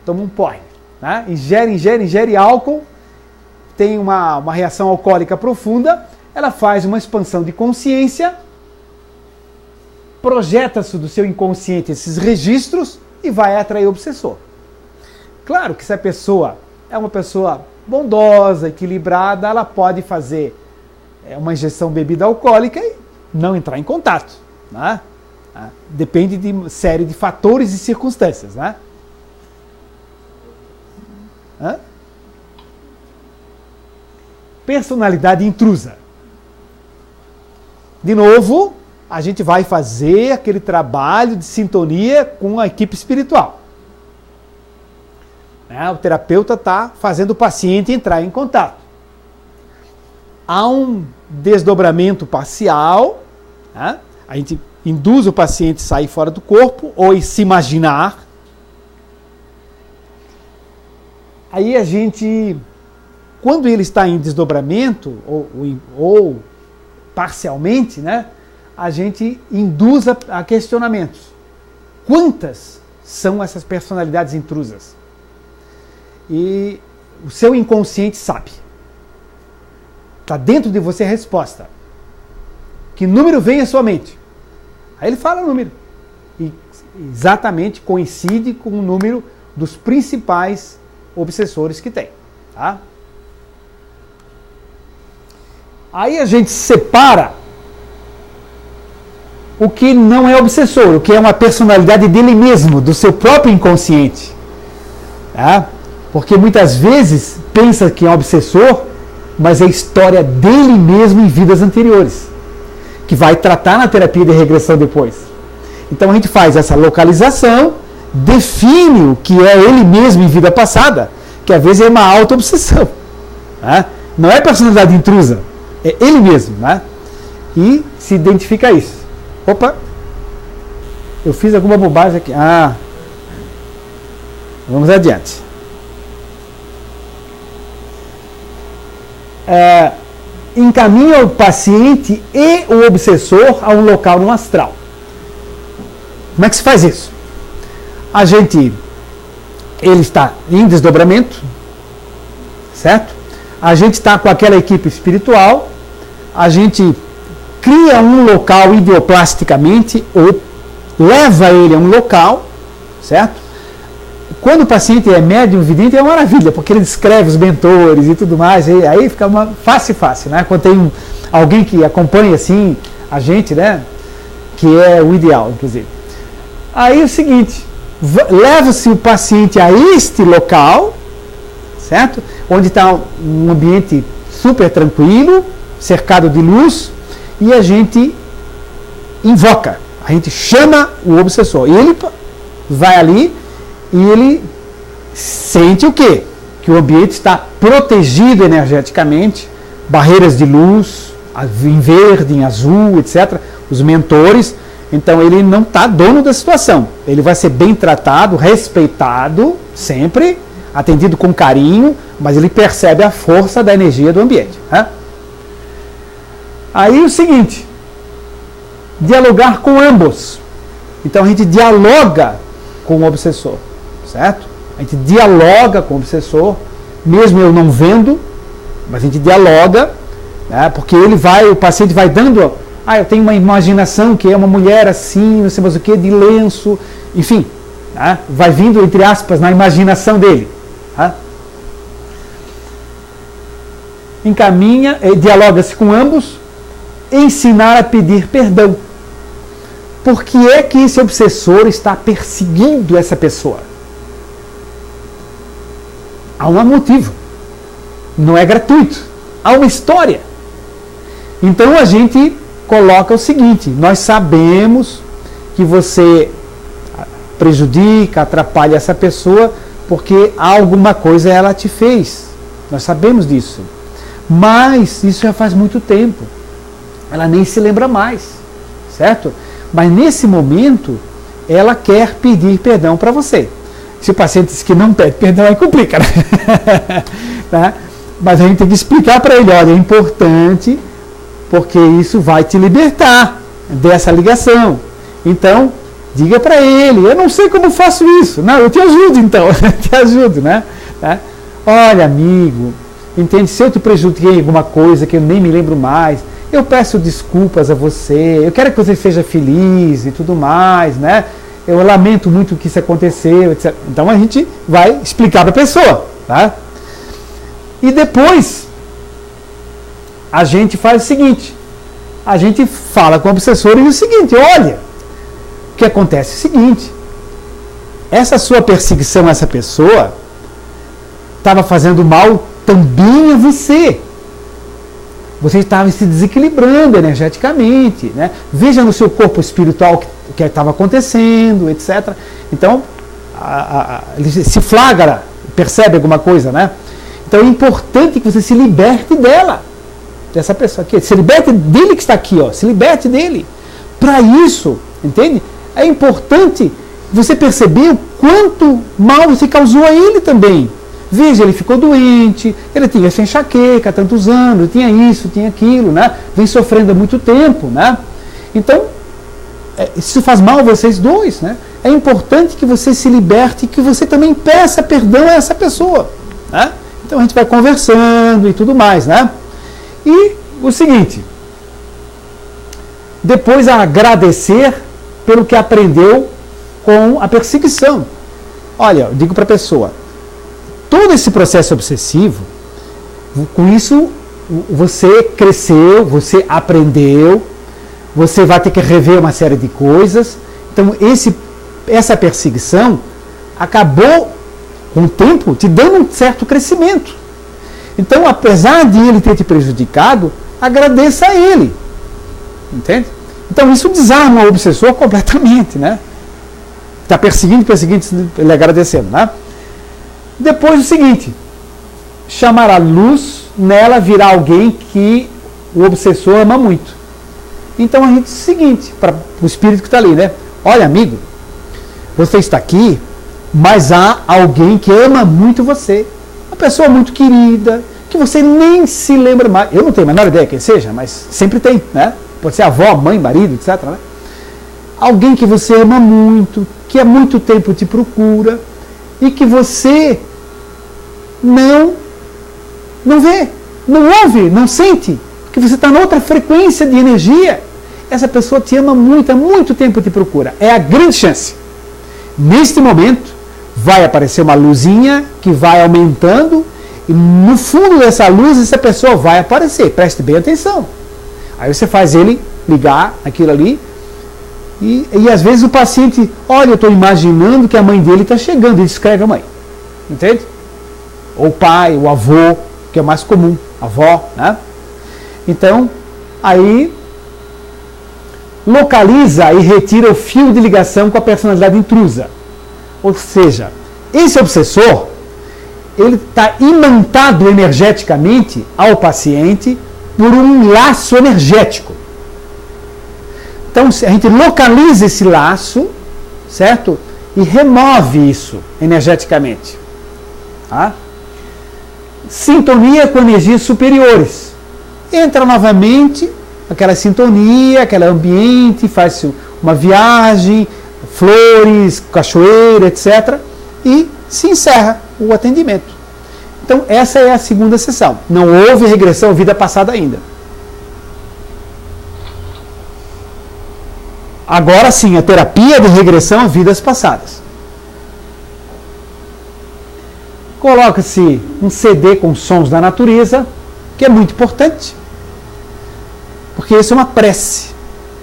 toma um porre, né? ingere álcool, tem uma reação alcoólica profunda, ela faz uma expansão de consciência, projeta-se do seu inconsciente esses registros e vai atrair o obsessor. Claro que se a pessoa é uma pessoa bondosa, equilibrada, ela pode fazer uma injeção de bebida alcoólica e não entrar em contato, né? Depende de uma série de fatores e circunstâncias, né? Personalidade intrusa. De novo, a gente vai fazer aquele trabalho de sintonia com a equipe espiritual. O terapeuta está fazendo o paciente entrar em contato. Há um desdobramento parcial, né? A gente induz o paciente a sair fora do corpo ou se imaginar. Aí a gente, quando ele está em desdobramento ou parcialmente, né? A gente induz a questionamentos. Quantas são essas personalidades intrusas? E o seu inconsciente sabe. Está dentro de você a resposta. Que número vem à sua mente? Aí ele fala o número. E exatamente coincide com o número dos principais obsessores que tem. Tá? Aí a gente separa o que não é obsessor, o que é uma personalidade dele mesmo, do seu próprio inconsciente. Tá? Porque muitas vezes pensa que é um obsessor, mas é a história dele mesmo em vidas anteriores, que vai tratar na terapia de regressão depois. Então a gente faz essa localização, define o que é ele mesmo em vida passada, que às vezes é uma auto-obsessão. Né? Não é personalidade intrusa, é ele mesmo. Né? E se identifica isso. Opa, eu fiz alguma bobagem aqui. Vamos adiante. Encaminha o paciente e o obsessor a um local no astral. Como é que se faz isso? Ele está em desdobramento, certo? A gente está com aquela equipe espiritual, a gente cria um local ideoplasticamente ou leva ele a um local, certo? Quando o paciente é médium vidente é uma maravilha, porque ele descreve os mentores e tudo mais, e aí fica fácil, né? Quando tem alguém que acompanha assim a gente, né? Que é o ideal, inclusive. Aí é o seguinte, leva-se o paciente a este local, certo? Onde está um ambiente super tranquilo, cercado de luz, e a gente invoca, a gente chama o obsessor. E ele vai ali e ele sente o quê? Que o ambiente está protegido energeticamente, barreiras de luz, em verde, em azul, etc. Os mentores. Então ele não está dono da situação. Ele vai ser bem tratado, respeitado, sempre, atendido com carinho, mas ele percebe a força da energia do ambiente. Né? Aí o seguinte, dialogar com ambos. Então a gente dialoga com o obsessor, certo? A gente dialoga com o obsessor, mesmo eu não vendo, mas a gente dialoga, né? Porque o paciente vai dando, eu tenho uma imaginação que é uma mulher assim, não sei mais o que, de lenço, enfim, né? Vai vindo, entre aspas, na imaginação dele. Né? Encaminha, dialoga-se com ambos, ensinar a pedir perdão. Por que é que esse obsessor está perseguindo essa pessoa? Há um motivo. Não é gratuito. Há uma história. Então a gente coloca o seguinte: nós sabemos que você prejudica, atrapalha essa pessoa porque alguma coisa ela te fez. Nós sabemos disso. Mas isso já faz muito tempo. Ela nem se lembra mais. Certo? Mas nesse momento, ela quer pedir perdão para você. Se o paciente diz que não pede perdão, aí complica, né? Tá? Mas a gente tem que explicar para ele, olha, é importante, porque isso vai te libertar dessa ligação. Então, diga para ele, eu não sei como faço isso. Não, eu te ajudo então, eu te ajudo, né? Tá? Olha, amigo, entende? Se eu te prejudiquei em alguma coisa que eu nem me lembro mais, eu peço desculpas a você, eu quero que você seja feliz e tudo mais, né? Eu lamento muito que isso aconteceu, etc. Então a gente vai explicar para a pessoa, tá? E depois a gente faz o seguinte, a gente fala com o obsessor e diz o seguinte, olha, o que acontece é o seguinte, essa sua perseguição a essa pessoa estava fazendo mal também a você. Você estava se desequilibrando energeticamente, né? Veja no seu corpo espiritual o que estava acontecendo, etc. Então, ele se flagra, percebe alguma coisa, né? Então é importante que você se liberte dela, dessa pessoa aqui. Se liberte dele que está aqui, ó. Se liberte dele. Para isso, entende? É importante você perceber o quanto mal você causou a ele também. Veja, ele ficou doente, ele tinha essa enxaqueca há tantos anos, tinha isso, tinha aquilo, né? Vem sofrendo há muito tempo, né? Então, isso faz mal a vocês dois, né? É importante que você se liberte e que você também peça perdão a essa pessoa, né? Então a gente vai conversando e tudo mais, né? E o seguinte, depois agradecer pelo que aprendeu com a perseguição. Olha, eu digo para a pessoa, todo esse processo obsessivo, com isso você cresceu, você aprendeu, você vai ter que rever uma série de coisas. Então essa perseguição acabou, com o tempo, te dando um certo crescimento. Então, apesar de ele ter te prejudicado, agradeça a ele. Entende? Então isso desarma o obsessor completamente, né? Está perseguindo, ele agradecendo, né? Depois o seguinte, chamar a luz, nela virá alguém que o obsessor ama muito. Então a gente diz o seguinte, para o espírito que está ali, né? Olha, amigo, você está aqui, mas há alguém que ama muito você. Uma pessoa muito querida, que você nem se lembra mais. Eu não tenho a menor ideia quem seja, mas sempre tem, né? Pode ser avó, mãe, marido, etc. Né? Alguém que você ama muito, que há muito tempo te procura e que você não vê, não ouve, não sente, que você está em outra frequência de energia. Essa pessoa te ama muito, há muito tempo te procura. É a grande chance. Neste momento, vai aparecer uma luzinha que vai aumentando e no fundo dessa luz, essa pessoa vai aparecer. Preste bem atenção. Aí você faz ele ligar aquilo ali e às vezes o paciente, olha, eu estou imaginando que a mãe dele está chegando, ele escreve a mãe. Entende? Ou o pai, o avô, que é o mais comum, a avó, né? Então, aí localiza e retira o fio de ligação com a personalidade intrusa. Ou seja, esse obsessor, ele está imantado energeticamente ao paciente por um laço energético. Então, a gente localiza esse laço, certo? E remove isso energeticamente. Tá? Sintonia com energias superiores. Entra novamente aquela sintonia, aquele ambiente, faz uma viagem, flores, cachoeira, etc. E se encerra o atendimento. Então, essa é a segunda sessão. Não houve regressão à vida passada ainda. Agora sim, a terapia de regressão a vidas passadas. Coloca-se um CD com sons da natureza, que é muito importante, porque isso é uma prece.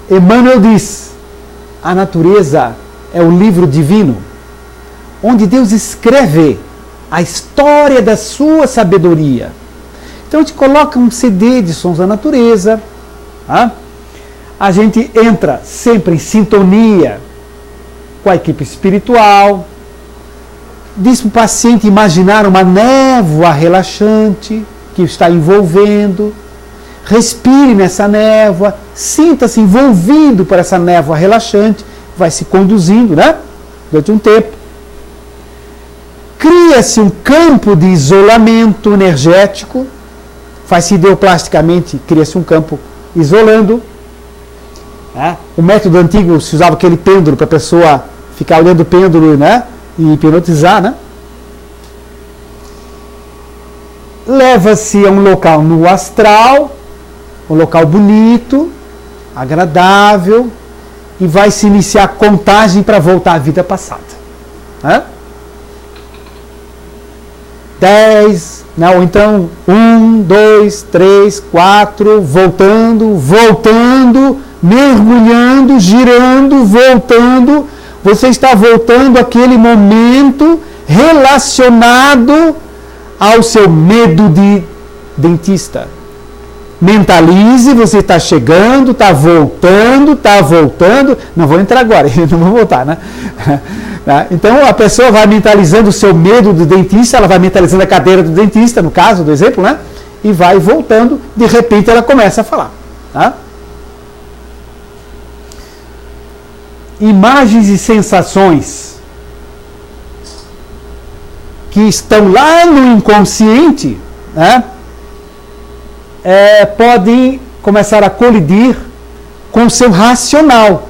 Emmanuel diz, a natureza é o livro divino, onde Deus escreve a história da sua sabedoria. Então a gente coloca um CD de sons da natureza, tá? A gente entra sempre em sintonia com a equipe espiritual, diz para o paciente imaginar uma névoa relaxante que está envolvendo, respire nessa névoa, sinta-se envolvido por essa névoa relaxante, vai se conduzindo, né? Durante um tempo. Cria-se um campo de isolamento energético, faz-se ideoplasticamente, cria-se um campo isolando. Né? O método antigo se usava aquele pêndulo para a pessoa ficar olhando o pêndulo, né? E hipnotizar, né? leva-se a um local no astral, um local bonito, agradável, e vai se iniciar a contagem para voltar à vida passada. 10, ou então 1, 2, 3, 4, voltando, mergulhando, girando, voltando. Você está voltando àquele momento relacionado ao seu medo de dentista. Mentalize, você está chegando, está voltando. Não vou entrar agora, não vou voltar, né? Então a pessoa vai mentalizando o seu medo do dentista, ela vai mentalizando a cadeira do dentista, no caso do exemplo, né? E vai voltando, de repente ela começa a falar. Tá? Imagens e sensações que estão lá no inconsciente, né? Podem começar a colidir com o seu racional.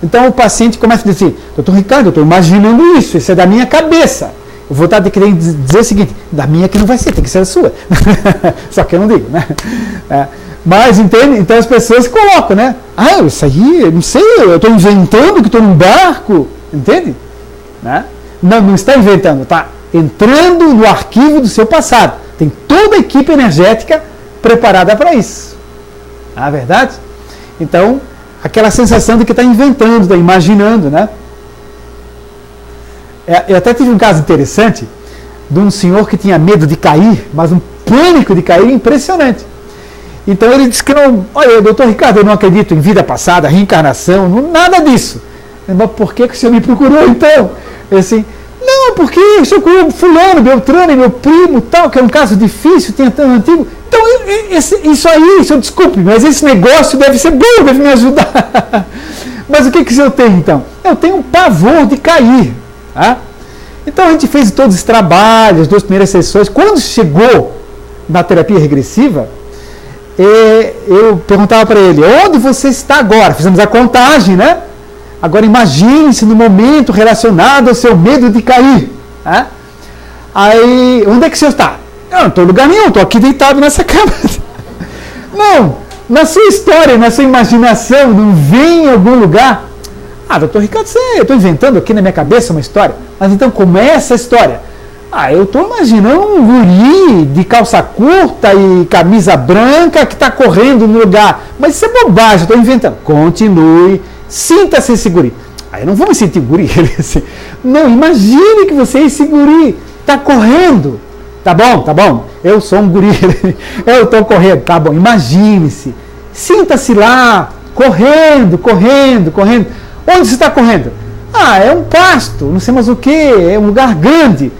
Então o paciente começa a dizer: doutor Ricardo, eu estou imaginando isso é da minha cabeça. Eu vou estar querendo dizer o seguinte: da minha que não vai ser, tem que ser a sua. Só que eu não digo, né? Mas, entende? Então as pessoas colocam, né? Isso aí, eu não sei, eu estou inventando que estou num barco. Entende? Né? Não está inventando, está entrando no arquivo do seu passado. Tem toda a equipe energética preparada para isso. Não é verdade? Então, aquela sensação de que está inventando, está imaginando, né? Eu até tive um caso interessante de um senhor que tinha medo de cair, mas um pânico de cair impressionante. Então ele disse que não, olha, doutor Ricardo, eu não acredito em vida passada, reencarnação, nada disso. Mas por que o senhor me procurou então? Eu assim, não, porque eu sou com fulano, Beltrano, meu primo, tal, que é um caso difícil, tinha tão antigo. Então, isso aí, senhor, desculpe, mas esse negócio deve ser bom, deve me ajudar. Mas o que o senhor tem, então? Eu tenho um pavor de cair. Tá? Então, a gente fez todos os trabalhos, as 2 primeiras sessões. Quando chegou na terapia regressiva, eu perguntava para ele, onde você está agora? Fizemos a contagem, né? Agora imagine-se no momento relacionado ao seu medo de cair. Tá? Aí, onde é que o senhor está? Eu não estou em lugar nenhum, estou aqui deitado nessa cama. Não, na sua história, na sua imaginação, não vem em algum lugar. Doutor Ricardo, eu estou inventando aqui na minha cabeça uma história. Mas então, como é essa história? Eu estou imaginando um guri de calça curta e camisa branca que está correndo no lugar. Mas isso é bobagem, eu estou inventando. Continue, sinta-se esse guri. Eu não vou me sentir guri. Assim, não, imagine que você é esse guri, está correndo. Tá bom, eu sou um guri, eu estou correndo, tá bom, imagine-se, sinta-se lá, correndo. Onde você está correndo? É um pasto, não sei mais o que, é um lugar grande.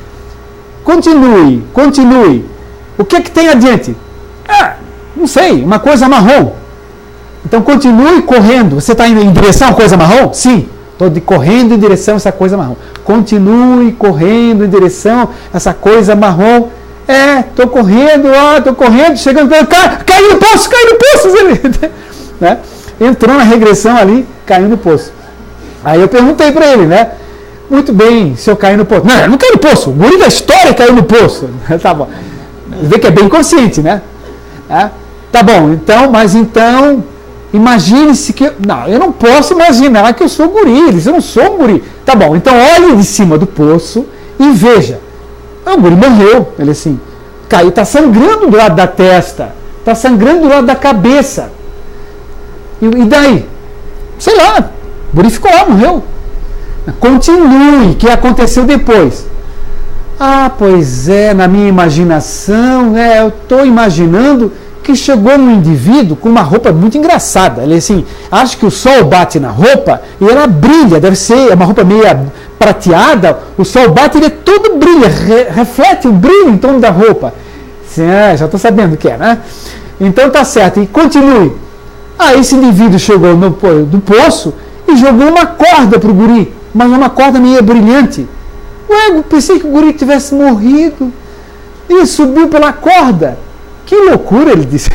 Continue. O que é que tem adiante? Não sei, uma coisa marrom. Então continue correndo. Você está indo em direção a coisa marrom? Sim, estou correndo em direção a essa coisa marrom. Continue correndo em direção a essa coisa marrom. Estou correndo, chegando, caiu no poço, né? Entrou na regressão ali, caiu no poço. Aí eu perguntei para ele, né? Muito bem, se eu cair no poço. Não, eu não caí no poço, o guri da história caiu no poço. Tá bom. Vê que é bem consciente, né? Tá bom, então, imagine-se que... Não, eu não posso imaginar que eu sou guri, eu não sou um guri. Tá bom, então olhe de cima do poço e veja. O guri morreu, ele assim, caiu, está sangrando do lado da testa, está sangrando do lado da cabeça. E daí? Sei lá, o guri ficou lá, morreu. Continue, o que aconteceu depois? Pois é, na minha imaginação, eu estou imaginando que chegou um indivíduo com uma roupa muito engraçada. Ele assim, acho que o sol bate na roupa e ela brilha, deve ser uma roupa meio prateada, o sol bate e ele todo brilha, reflete o brilho em torno da roupa. Assim, já estou sabendo o que é, né? Então tá certo, e continue. Esse indivíduo chegou do poço e jogou uma corda para o guri, mas uma corda meio brilhante. Eu pensei que o guri tivesse morrido e subiu pela corda. Que loucura, ele disse.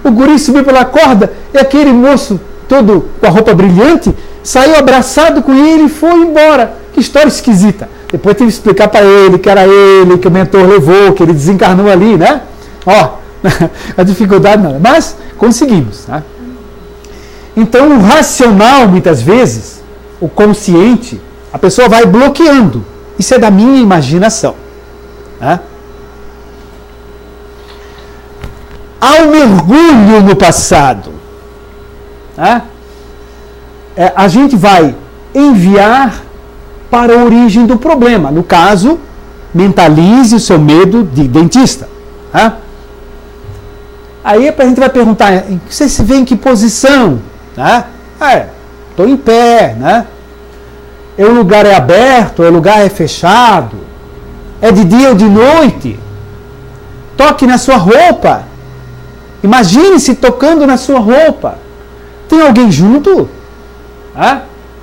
O guri subiu pela corda e aquele moço todo com a roupa brilhante saiu abraçado com ele e foi embora. Que história esquisita. Depois tive que explicar para ele que era ele, que o mentor levou, que ele desencarnou ali, né? Ó, a dificuldade não. Mas conseguimos, tá? Então o racional, muitas vezes, o consciente, a pessoa vai bloqueando. Isso é da minha imaginação. Tá? Há um mergulho no passado. Tá? A gente vai enviar para a origem do problema. No caso, mentalize o seu medo de dentista. Tá? Aí a gente vai perguntar, você se vê em que posição? Tá? Estou em pé. Né? O lugar é aberto, o lugar é fechado? É de dia ou de noite? Toque na sua roupa. Imagine-se tocando na sua roupa. Tem alguém junto?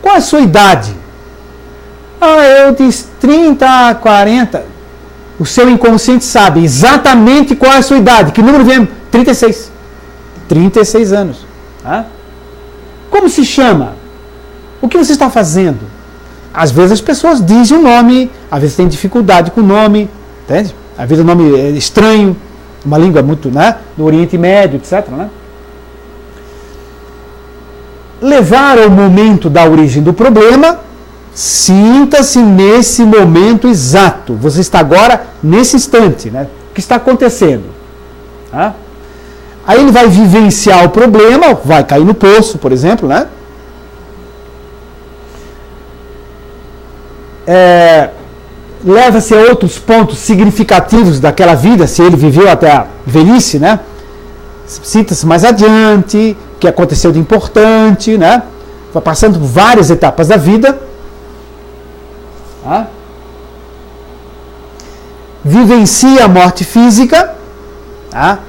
Qual é a sua idade? Eu de 30 a 40. O seu inconsciente sabe exatamente qual é a sua idade. Que número vem? 36. 36 anos. Como se chama? O que você está fazendo? Às vezes as pessoas dizem o nome, às vezes tem dificuldade com o nome, entende? Às vezes o nome é estranho, uma língua muito, né, do Oriente Médio, etc. Né? Levar ao momento da origem do problema, sinta-se nesse momento exato. Você está agora nesse instante, né? O que está acontecendo? Tá? Aí ele vai vivenciar o problema, vai cair no poço, por exemplo, né? Leva-se a outros pontos significativos daquela vida, se ele viveu até a velhice, né? Sinta-se mais adiante, o que aconteceu de importante, né? Vai passando por várias etapas da vida. Tá? Vivencia a morte física. Tá?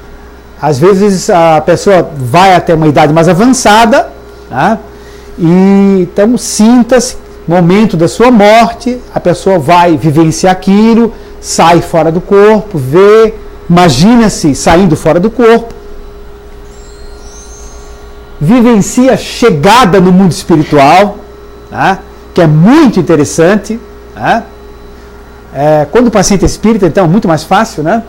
Às vezes a pessoa vai até uma idade mais avançada. Tá? E então sinta-se, momento da sua morte, a pessoa vai vivenciar aquilo, sai fora do corpo, vê, imagina-se saindo fora do corpo. Vivencia a chegada no mundo espiritual, tá? Que é muito interessante. Tá? Quando o paciente é espírita, então é muito mais fácil, né?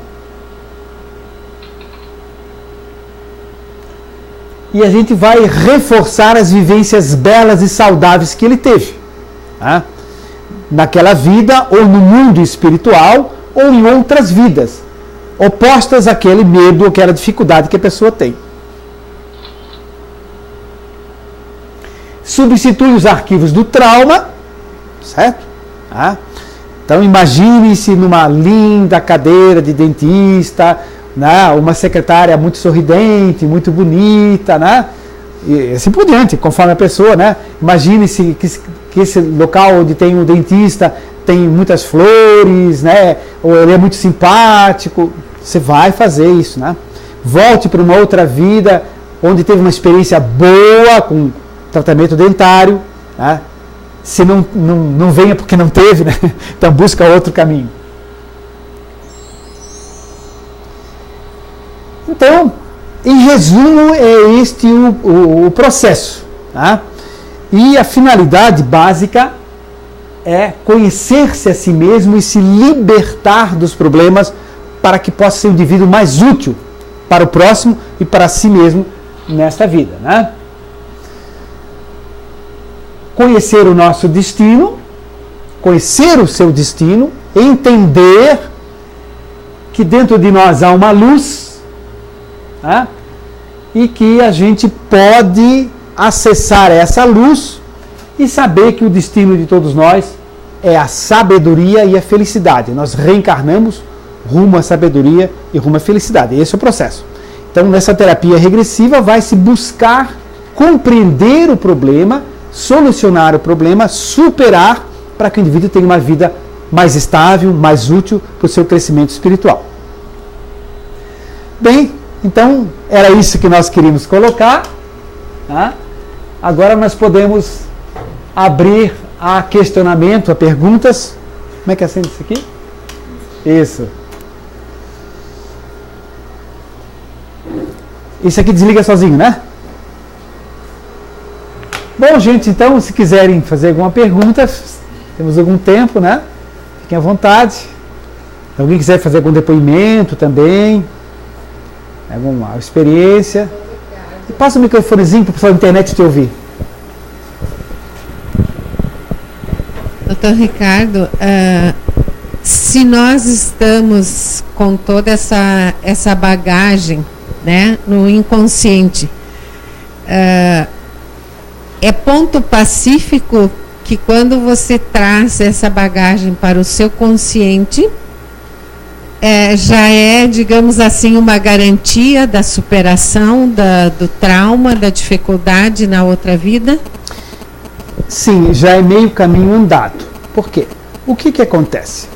E a gente vai reforçar as vivências belas e saudáveis que ele teve. Tá? Naquela vida, ou no mundo espiritual, ou em outras vidas, opostas àquele medo, àquela dificuldade que a pessoa tem. Substitui os arquivos do trauma, certo? Tá? Então imagine-se numa linda cadeira de dentista, né? Uma secretária muito sorridente, muito bonita, né? E assim por diante, conforme a pessoa, né? Imagine-se que esse local onde tem um dentista tem muitas flores, né? Ou ele é muito simpático. Você vai fazer isso, né? Volte para uma outra vida onde teve uma experiência boa com tratamento dentário, né? Se não venha porque não teve, né? Então busca outro caminho. Então, em resumo, é este o processo. Tá? E a finalidade básica é conhecer-se a si mesmo e se libertar dos problemas para que possa ser um indivíduo mais útil para o próximo e para si mesmo nesta vida. Né? Conhecer o nosso destino, conhecer o seu destino, entender que dentro de nós há uma luz, né? E que a gente pode acessar essa luz e saber que o destino de todos nós é a sabedoria e a felicidade. Nós reencarnamos rumo à sabedoria e rumo à felicidade. Esse é o processo. Então, nessa terapia regressiva, vai se buscar compreender o problema, solucionar o problema, superar para que o indivíduo tenha uma vida mais estável, mais útil para o seu crescimento espiritual. Bem, então era isso que nós queríamos colocar. Tá? Agora nós podemos abrir a questionamento, a perguntas. Como é que acende isso aqui? Isso. Isso aqui desliga sozinho, né? Bom, gente, então, se quiserem fazer alguma pergunta, temos algum tempo, né? Fiquem à vontade. Se alguém quiser fazer algum depoimento também, alguma experiência. E passa o microfonezinho para o pessoal da internet te ouvir. Doutor Ricardo, se nós estamos com toda essa bagagem, né, no inconsciente, é ponto pacífico que quando você traz essa bagagem para o seu consciente, já é, digamos assim, uma garantia da superação do trauma, da dificuldade na outra vida? Sim, já é meio caminho andado. Por quê? O que acontece?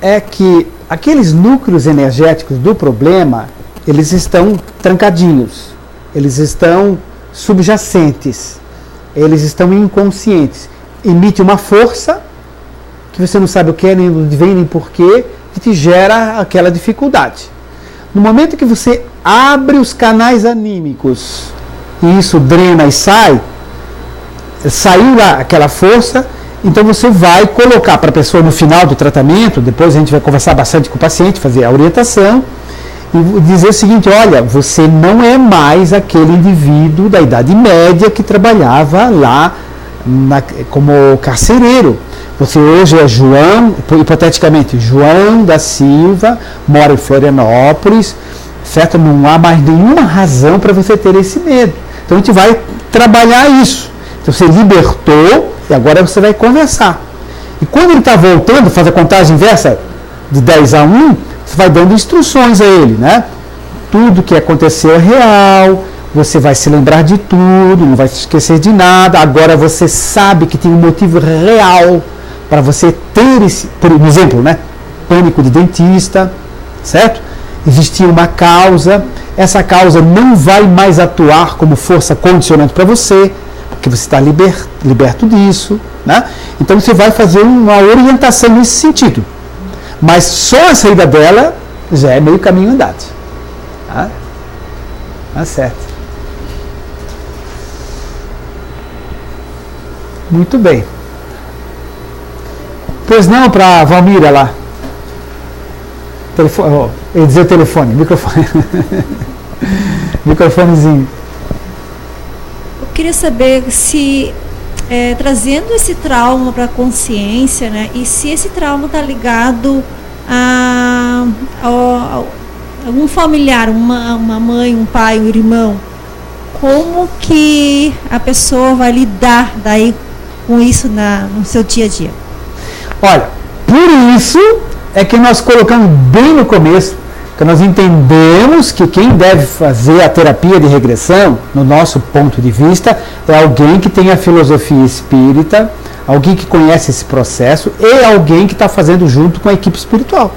É que aqueles núcleos energéticos do problema, eles estão trancadinhos, eles estão subjacentes, eles estão inconscientes. Emite uma força que você não sabe o que é, nem onde vem, nem porquê, que te gera aquela dificuldade. No momento que você abre os canais anímicos e isso drena e sai, saiu lá aquela força, então você vai colocar para a pessoa no final do tratamento, depois a gente vai conversar bastante com o paciente, fazer a orientação, e dizer o seguinte: olha, você não é mais aquele indivíduo da Idade Média que trabalhava lá como carcereiro. Você hoje é João, hipoteticamente, João da Silva, mora em Florianópolis, certo? Não há mais nenhuma razão para você ter esse medo. Então a gente vai trabalhar isso. Então você libertou e agora você vai conversar. E quando ele está voltando, faz a contagem inversa de 10 a 1, você vai dando instruções a ele, né? Tudo que aconteceu é real, você vai se lembrar de tudo, não vai se esquecer de nada. Agora você sabe que tem um motivo real para você ter esse, por exemplo, né? Pânico de dentista, certo? Existia uma causa, essa causa não vai mais atuar como força condicionante para você, porque você está liberto disso, né? Então você vai fazer uma orientação nesse sentido. Mas só a saída dela já é meio caminho andado. Tá certo. Muito bem. Pois não, para a Valmira lá. Telefone, eu ia dizer o telefone, microfone. Microfonezinho. Eu queria saber se, trazendo esse trauma para a consciência, né, e se esse trauma está ligado a algum familiar, uma mãe, um pai, um irmão, como que a pessoa vai lidar daí com isso no seu dia a dia? Olha, por isso é que nós colocamos bem no começo, que nós entendemos que quem deve fazer a terapia de regressão, no nosso ponto de vista, é alguém que tem a filosofia espírita, alguém que conhece esse processo e alguém que está fazendo junto com a equipe espiritual.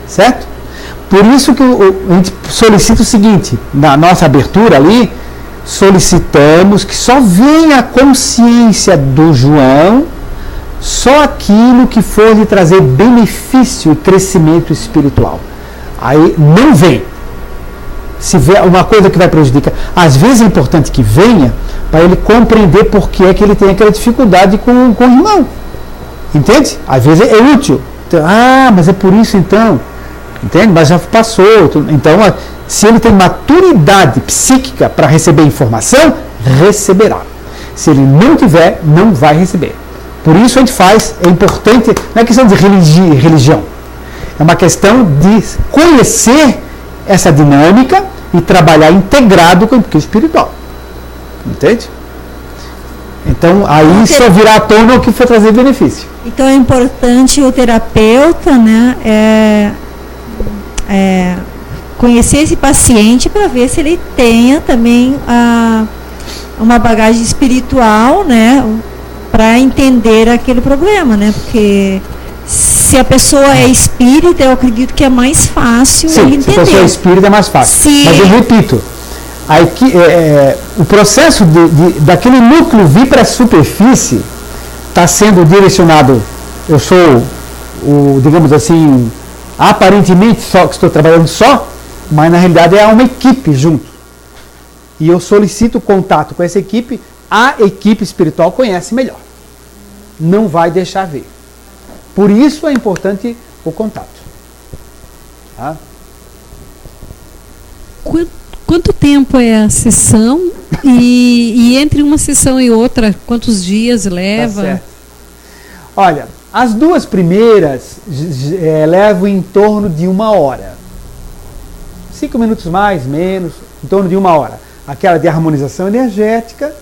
Certo? Por isso que a gente solicita o seguinte, na nossa abertura ali, solicitamos que só venha a consciência do João, só aquilo que for lhe trazer benefício e crescimento espiritual. Aí não vem. Se vê uma coisa que vai prejudicar, às vezes é importante que venha para ele compreender por que é que ele tem aquela dificuldade com o irmão. Entende? Às vezes é útil. Então, mas é por isso então. Entende? Mas já passou. Então, se ele tem maturidade psíquica para receber informação, receberá. Se ele não tiver, não vai receber. Por isso a gente faz, é importante, não é questão de religião, é uma questão de conhecer essa dinâmica e trabalhar integrado com o espiritual. Entende? Então aí só virá à tona o que for trazer benefício. Então é importante o terapeuta, né, conhecer esse paciente para ver se ele tenha também uma bagagem espiritual, né, para entender aquele problema, né? Porque se a pessoa é espírita, eu acredito que é mais fácil ele entender. Se a pessoa é espírita é mais fácil. Mas eu repito, o processo daquele núcleo vir para a superfície está sendo direcionado. Eu sou digamos assim, aparentemente só que estou trabalhando só, mas na realidade é uma equipe junto. E eu solicito contato com essa equipe. A equipe espiritual conhece melhor. Não vai deixar ver. Por isso é importante o contato. Tá? Quanto tempo é a sessão? E entre uma sessão e outra, quantos dias leva? Tá certo. Olha, as duas primeiras levam em torno de 1 hora. 5 minutos mais, menos, em torno de 1 hora. Aquela de harmonização energética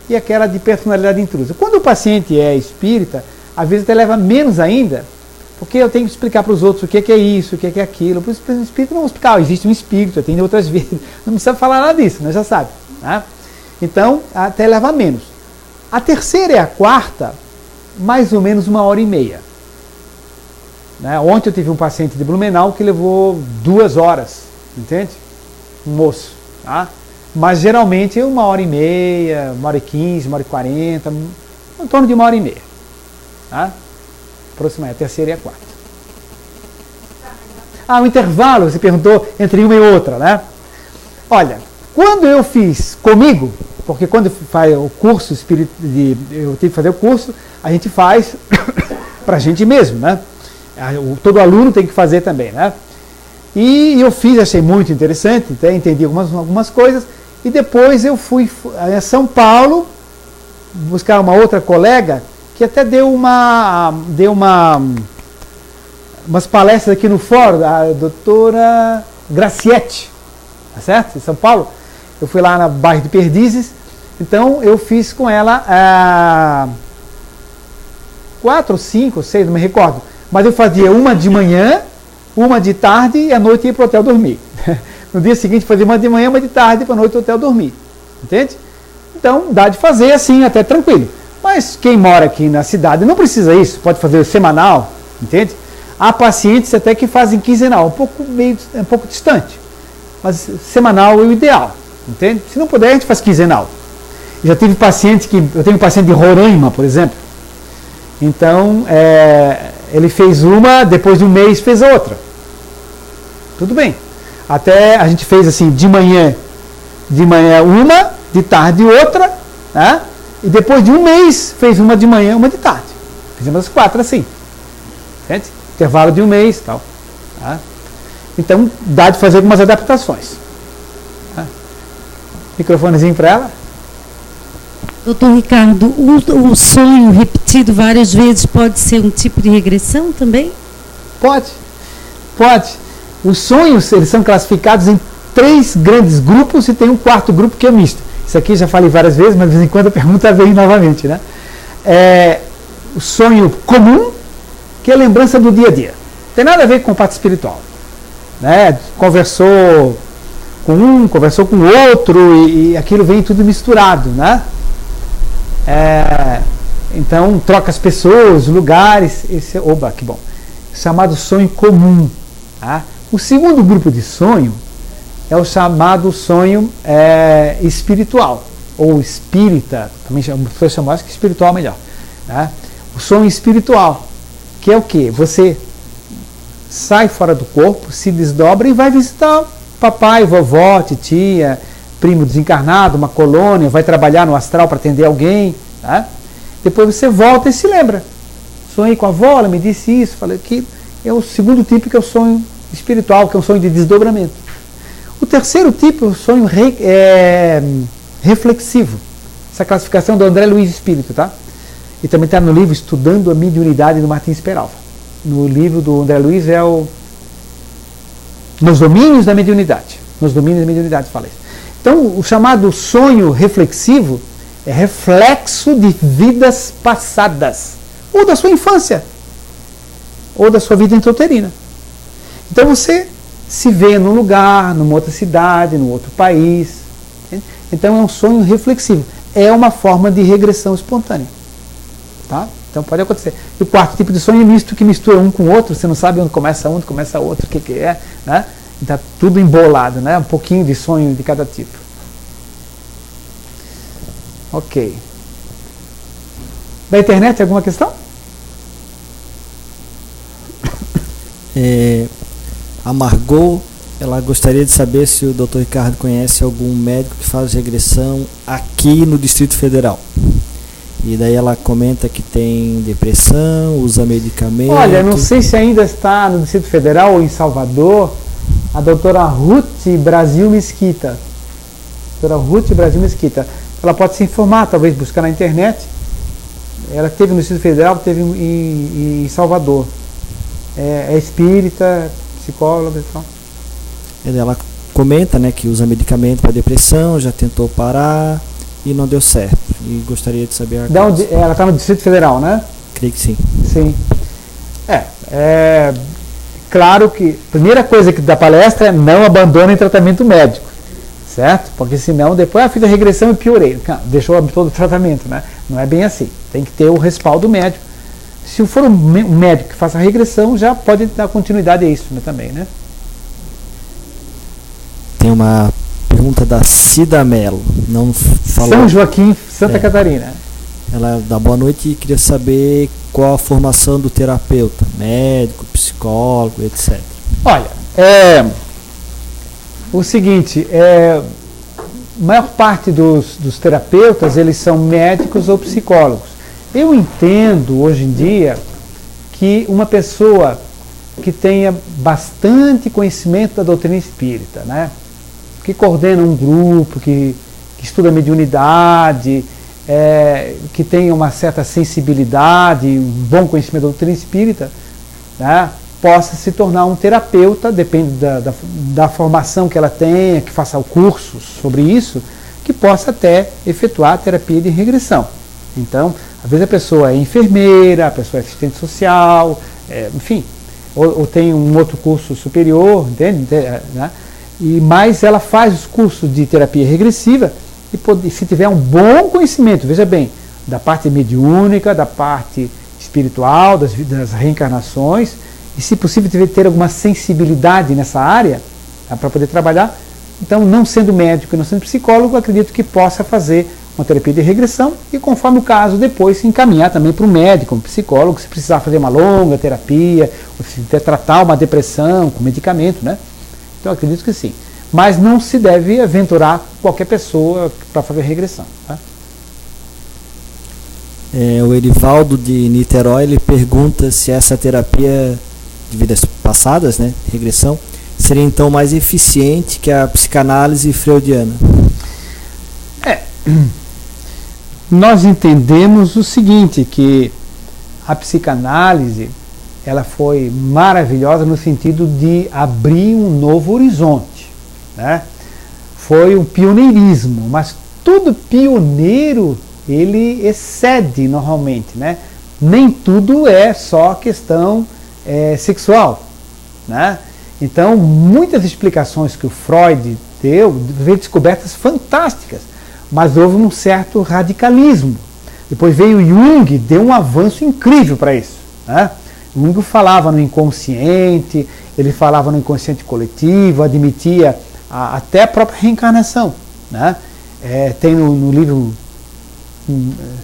e aquela de personalidade intrusa. Quando o paciente é espírita, às vezes até leva menos ainda, porque eu tenho que explicar para os outros o que é isso, o que é aquilo. Para o espírito não vou explicar, existe um espírito, tem outras vidas. Não precisa falar nada disso, já sabe. Né? Então, até leva menos. A terceira e a quarta, mais ou menos 1h30. Né? Ontem eu tive um paciente de Blumenau que levou 2 horas, entende? Um moço. Tá? Mas geralmente 1h30, 1h15, 1h40, em torno de 1h30. Tá? Aproximadamente, a terceira e a quarta. O intervalo, você perguntou, entre uma e outra, né? Olha, quando eu fiz comigo, porque quando faz o curso eu tive que fazer o curso, a gente faz para a gente mesmo, né? Todo aluno tem que fazer também, né? E eu fiz, achei muito interessante, até entendi algumas coisas, e depois eu fui a São Paulo buscar uma outra colega que até deu umas palestras aqui no fórum, a doutora Gracietti, tá certo? Em São Paulo. Eu fui lá na bairro de Perdizes, então eu fiz com ela 4 ou 5 ou 6, não me recordo, mas eu fazia uma de manhã, uma de tarde e à noite ia para o hotel dormir. No dia seguinte fazia uma de manhã, uma de tarde e para a noite o hotel dormir, entende? Então dá de fazer assim, até tranquilo. Mas quem mora aqui na cidade não precisa isso, pode fazer semanal, entende? Há pacientes até que fazem quinzenal, um pouco distante, mas semanal é o ideal, entende? Se não puder, a gente faz quinzenal. Já tive pacientes eu tenho um paciente de Roraima, por exemplo, então ele fez uma, depois de um mês fez outra. Tudo bem. Até a gente fez assim, de manhã uma, de tarde outra, né? E depois de um mês, fez uma de manhã, uma de tarde. Fizemos as 4 assim. Entende? Intervalo de um mês e tal. Tá? Então, dá de fazer algumas adaptações. Tá? Microfonezinho para ela. Doutor Ricardo, o sonho repetido várias vezes pode ser um tipo de regressão também? Pode. Os sonhos, eles são classificados em 3 grandes grupos e tem um 4º grupo que é misto. Isso aqui já falei várias vezes, mas de vez em quando a pergunta vem novamente, né? O sonho comum, que é a lembrança do dia a dia. Não tem nada a ver com a parte espiritual. Né? Conversou com um, conversou com o outro, e aquilo vem tudo misturado, né? Então, troca as pessoas, lugares, oba, que bom. Chamado sonho comum. Tá? O segundo grupo de sonho é o chamado sonho espiritual, ou espírita, também foi chamado, acho que espiritual melhor. Né? O sonho espiritual, que é o quê? Você sai fora do corpo, se desdobra e vai visitar papai, vovó, titia, primo desencarnado, uma colônia, vai trabalhar no astral para atender alguém. Tá? Depois você volta e se lembra. Sonhei com a avó, ela me disse isso, falei que é o segundo tipo, que é o sonho espiritual, que é um sonho de desdobramento. O terceiro tipo é o sonho reflexivo. Essa classificação do André Luiz Espírito, tá? E também está no livro Estudando a Mediunidade, do Martins Peralva. No livro do André Luiz é Nos Domínios da Mediunidade. Nos Domínios da Mediunidade fala isso. Então, o chamado sonho reflexivo é reflexo de vidas passadas, ou da sua infância, ou da sua vida intrauterina. Então você se vê num lugar, numa outra cidade, num outro país. Entende? Então é um sonho reflexivo. É uma forma de regressão espontânea. Tá? Então pode acontecer. E o 4º tipo de sonho é misto, que mistura um com o outro, você não sabe onde começa um, onde começa outro, o que é. Né? Está tudo embolado, né? Um pouquinho de sonho de cada tipo. Ok. Da internet, alguma questão? A Margot, ela gostaria de saber se o Dr. Ricardo conhece algum médico que faz regressão aqui no Distrito Federal. E daí ela comenta que tem depressão, usa medicamento. Olha, não sei se ainda está no Distrito Federal ou em Salvador, a doutora Ruth Brasil Mesquita. Doutora Ruth Brasil Mesquita. Ela pode se informar, talvez buscar na internet. Ela teve no Distrito Federal, teve em Salvador. É espírita, psicóloga e tal. Ela comenta, né, que usa medicamento para depressão, já tentou parar e não deu certo. E gostaria de saber a causa. Onde, ela está no Distrito Federal, né? Creio que sim. Sim. Claro que a primeira coisa que da palestra é não abandonem tratamento médico, certo? Porque senão depois fiz a regressão e piorei. Deixou todo o tratamento, né? Não é bem assim. Tem que ter o respaldo médico. Se for um médico que faça a regressão, já pode dar continuidade a isso, né, também, né? Tem uma pergunta da Cida Mello. Não falou. São Joaquim, Santa Catarina. Ela dá boa noite e queria saber qual a formação do terapeuta, médico, psicólogo, etc. Olha, o seguinte, a maior parte dos terapeutas, eles são médicos ou psicólogos. Eu entendo, hoje em dia, que uma pessoa que tenha bastante conhecimento da doutrina espírita, né, que coordena um grupo, que estuda mediunidade, que tenha uma certa sensibilidade, um bom conhecimento da doutrina espírita, né, possa se tornar um terapeuta, depende da formação que ela tenha, que faça cursos sobre isso, que possa até efetuar a terapia de regressão. Então, às vezes a pessoa é enfermeira, a pessoa é assistente social, enfim, ou tem um outro curso superior, entende? Né? Mas ela faz os cursos de terapia regressiva e se tiver um bom conhecimento, veja bem, da parte mediúnica, da parte espiritual, das reencarnações, e se possível ter alguma sensibilidade nessa área, para poder trabalhar, então, não sendo médico e não sendo psicólogo, acredito que possa fazer uma terapia de regressão e, conforme o caso, depois se encaminhar também para um médico, um psicólogo, se precisar fazer uma longa terapia, ou se tratar uma depressão com medicamento, né? Então, acredito que sim. Mas não se deve aventurar qualquer pessoa para fazer regressão. Tá? O Erivaldo de Niterói, ele pergunta se essa terapia de vidas passadas, né, regressão, seria então mais eficiente que a psicanálise freudiana. Nós entendemos o seguinte, que a psicanálise ela foi maravilhosa no sentido de abrir um novo horizonte, né? Foi um pioneirismo, mas todo pioneiro ele excede normalmente, né? Nem tudo é só questão sexual, né? Então, muitas explicações que o Freud deu veio descobertas fantásticas, mas houve um certo radicalismo. Depois veio Jung, deu um avanço incrível para isso, né? Jung falava no inconsciente, ele falava no inconsciente coletivo, admitia até a própria reencarnação, né? Tem no livro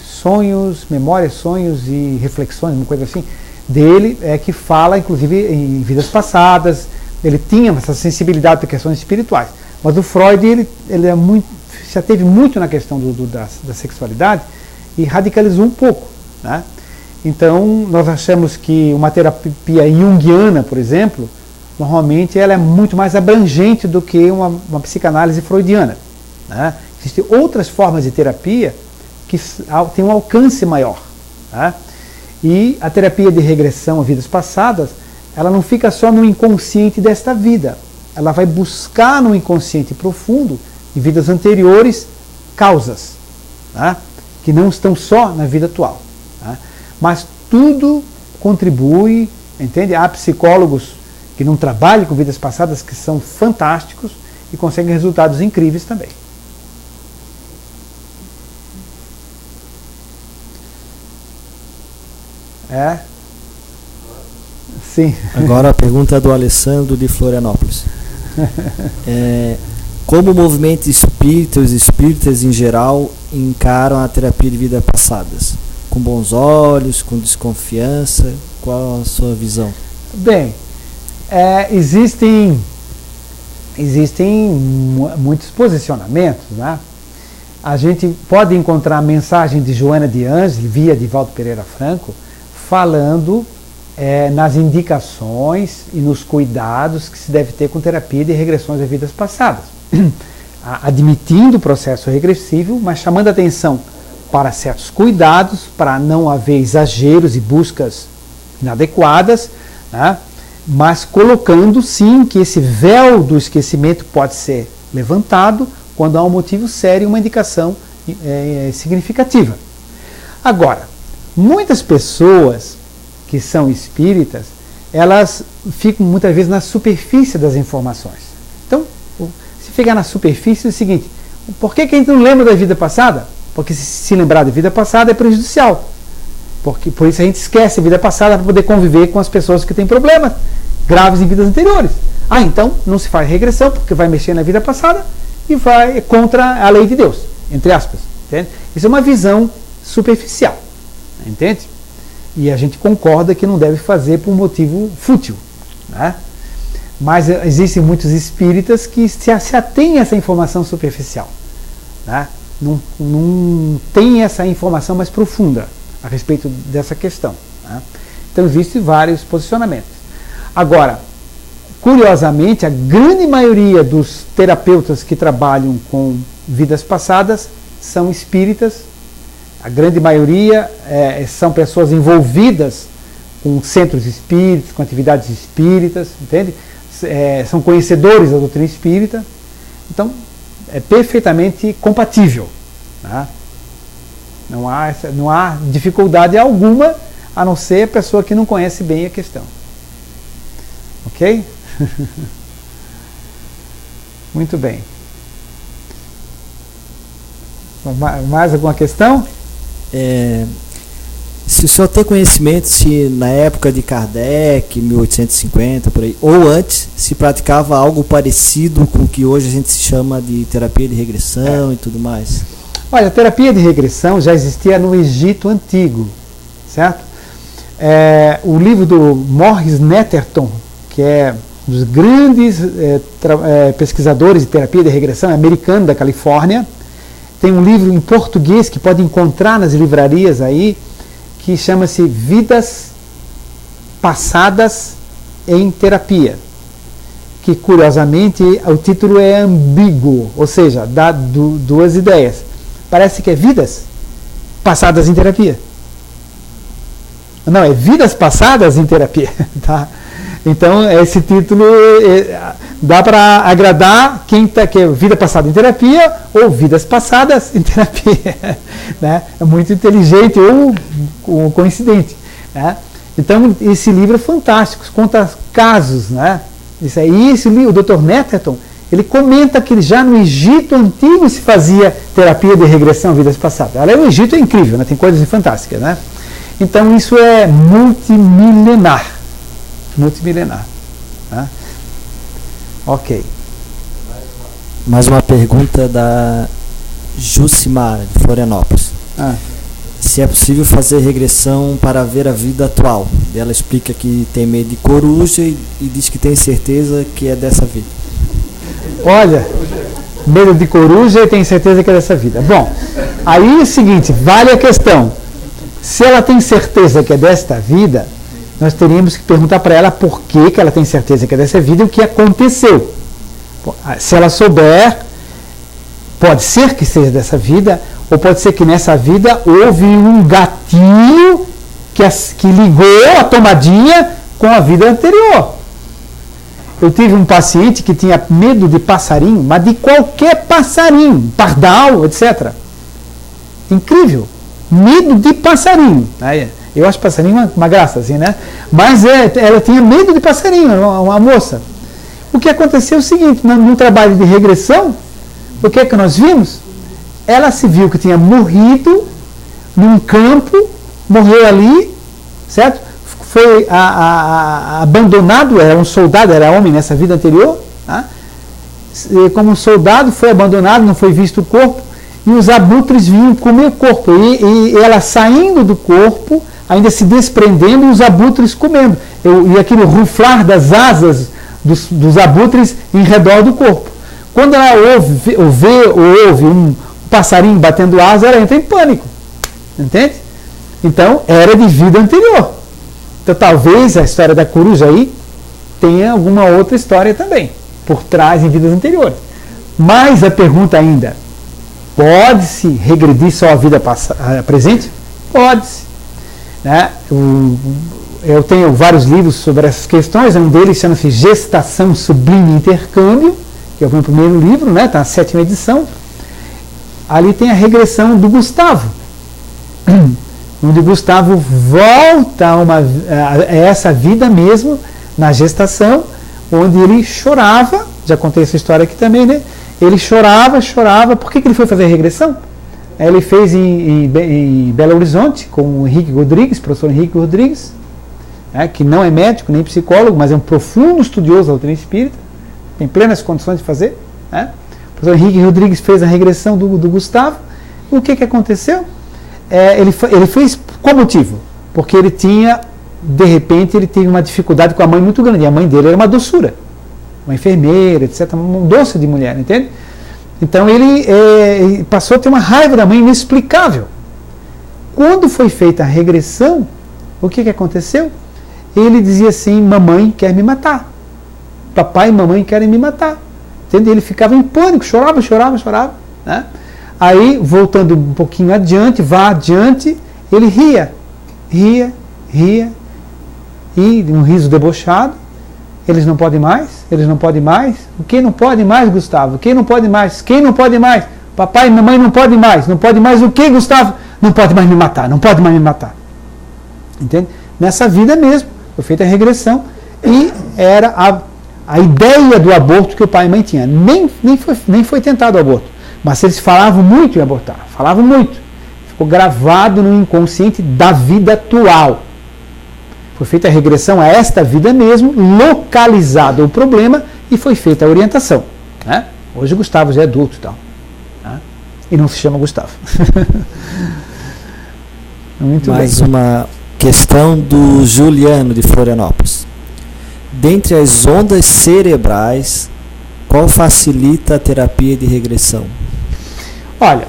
Sonhos, Memórias, Sonhos e Reflexões, uma coisa assim, dele, que fala inclusive em vidas passadas. Ele tinha essa sensibilidade para questões espirituais, mas o Freud ele se ateve muito na questão da sexualidade e radicalizou um pouco, né? Então nós achamos que uma terapia junguiana, por exemplo, normalmente ela é muito mais abrangente do que uma psicanálise freudiana, né? Existem outras formas de terapia que têm um alcance maior, né? E a terapia de regressão a vidas passadas, ela não fica só no inconsciente desta vida, ela vai buscar no inconsciente profundo, em vidas anteriores, causas, né, que não estão só na vida atual, né, mas tudo contribui, entende? Há psicólogos que não trabalham com vidas passadas que são fantásticos e conseguem resultados incríveis também. Sim. Agora a pergunta é do Alessandro de Florianópolis. Como o movimento espírita, os espíritas em geral, encaram a terapia de vidas passadas? Com bons olhos, com desconfiança? Qual a sua visão? Bem, existem muitos posicionamentos, né? a gente pode encontrar a mensagem de Joana de Ângeli, via Divaldo Pereira Franco, falando nas indicações e nos cuidados que se deve ter com terapia de regressões a vidas passadas. Admitindo o processo regressivo, mas chamando a atenção para certos cuidados, para não haver exageros e buscas inadequadas, né? Mas colocando sim que esse véu do esquecimento pode ser levantado quando há um motivo sério e uma indicação significativa. Agora, muitas pessoas que são espíritas, elas ficam muitas vezes na superfície das informações. Então, se ficar na superfície é o seguinte: por que a gente não lembra da vida passada? Porque se lembrar da vida passada é prejudicial. Por isso a gente esquece a vida passada para poder conviver com as pessoas que têm problemas graves em vidas anteriores. Então não se faz regressão, porque vai mexer na vida passada e vai contra a lei de Deus, entre aspas. Entende? Isso é uma visão superficial. Entende? E a gente concorda que não deve fazer por um motivo fútil, né? Mas existem muitos espíritas que se atêm a essa informação superficial, né? Não tem essa informação mais profunda a respeito dessa questão, né? Então existem vários posicionamentos. Agora, curiosamente, a grande maioria dos terapeutas que trabalham com vidas passadas são espíritas. A grande maioria são pessoas envolvidas com centros espíritas, com atividades espíritas, entende? São conhecedores da doutrina espírita. Então, é perfeitamente compatível, né? Não há dificuldade alguma, a não ser a pessoa que não conhece bem a questão. Ok? Muito bem. Mais alguma questão? Se o senhor tem conhecimento se na época de Kardec, 1850, por aí, ou antes, se praticava algo parecido com o que hoje a gente se chama de terapia de regressão e tudo mais? Olha, a terapia de regressão já existia no Egito Antigo, certo? O livro do Morris Netterton, que é um dos grandes pesquisadores de terapia de regressão, é americano, da Califórnia. Tem um livro em português que pode encontrar nas livrarias aí, que chama-se Vidas Passadas em Terapia. Que, curiosamente, o título é ambíguo, ou seja, dá duas ideias. Parece que é Vidas Passadas em Terapia. Não, é Vidas Passadas em Terapia. Tá? Então, esse título dá para agradar quem quer vida passada em terapia ou vidas passadas em terapia. Né? É muito inteligente ou coincidente. Né? Então, esse livro é fantástico, conta casos. Né? Esse livro, o Dr. Netterton, ele comenta que já no Egito Antigo se fazia terapia de regressão a vidas passadas. O Egito é incrível, né? Tem coisas fantásticas. Né? Então, isso é multimilenar. Tá? Ok. Mais uma pergunta da Jucimar, de Florianópolis. Se é possível fazer regressão para ver a vida atual. Ela explica que tem medo de coruja e diz que tem certeza que é dessa vida. Olha, medo de coruja e tem certeza que é dessa vida. Bom, aí é o seguinte, vale a questão. Se ela tem certeza que é desta vida, nós teríamos que perguntar para ela por que ela tem certeza que é dessa vida e o que aconteceu. Se ela souber, pode ser que seja dessa vida, ou pode ser que nessa vida houve um gatilho que ligou a tomadinha com a vida anterior. Eu tive um paciente que tinha medo de passarinho, mas de qualquer passarinho, pardal, etc. Incrível. Medo de passarinho. Eu acho passarinho uma graça, assim, né? Mas ela tinha medo de passarinho, uma moça. O que aconteceu é o seguinte, no trabalho de regressão, o que é que nós vimos? Ela se viu que tinha morrido num campo, morreu ali, certo? Foi abandonado, era um soldado, era homem nessa vida anterior, tá? E como soldado foi abandonado, não foi visto o corpo, e os abutres vinham comer o corpo, e ela saindo do corpo, ainda se desprendendo, e os abutres comendo, e aquele ruflar das asas dos abutres em redor do corpo. Quando ela ouve passarinho batendo asa, ela entra em pânico. Entende? Então, era de vida anterior. Então, talvez a história da coruja aí tenha alguma outra história também, por trás em vidas anteriores. Mas a pergunta ainda, pode-se regredir só a vida presente? Pode-se. Né? Eu tenho vários livros sobre essas questões, um deles chama-se Gestação, Sublime e Intercâmbio, que é o meu primeiro livro, né? Está na 7ª edição. Ali tem a regressão do Gustavo, onde o Gustavo volta a essa vida mesmo, na gestação, onde ele chorava, já contei essa história aqui também, né? Ele chorava. Por que ele foi fazer a regressão? Ele fez em Belo Horizonte, com o Henrique Rodrigues, professor Henrique Rodrigues, né, que não é médico nem psicólogo, mas é um profundo estudioso da doutrina espírita, tem plenas condições de fazer. Né? O professor Henrique Rodrigues fez a regressão do Gustavo. E o que aconteceu? Ele fez qual motivo? Porque ele tinha, de repente, ele teve uma dificuldade com a mãe muito grande. E a mãe dele era uma doçura, uma enfermeira, etc., um doce de mulher, entende? Então ele passou a ter uma raiva da mãe inexplicável. Quando foi feita a regressão, o que aconteceu? Ele dizia assim: mamãe quer me matar, papai e mamãe querem me matar. Entende? Ele ficava em pânico, chorava. Né? Aí, voltando um pouquinho adiante, ele ria, e um riso debochado. Eles não podem mais? Quem não pode mais, Gustavo? Quem não pode mais? Papai e mamãe não podem mais. Não pode mais o quê, Gustavo? Não pode mais me matar. Entende? Nessa vida mesmo, foi feita a regressão e era a ideia do aborto que o pai e a mãe tinham. Nem foi tentado o aborto, mas eles falavam muito em abortar. Ficou gravado no inconsciente da vida atual. Foi feita a regressão a esta vida mesmo, localizado o problema e foi feita a orientação. Né? Hoje o Gustavo já é adulto e tal. Né? E não se chama Gustavo. Muito Mais bem. uma questão do Juliano de Florianópolis. Dentre as ondas cerebrais, qual facilita a terapia de regressão? Olha,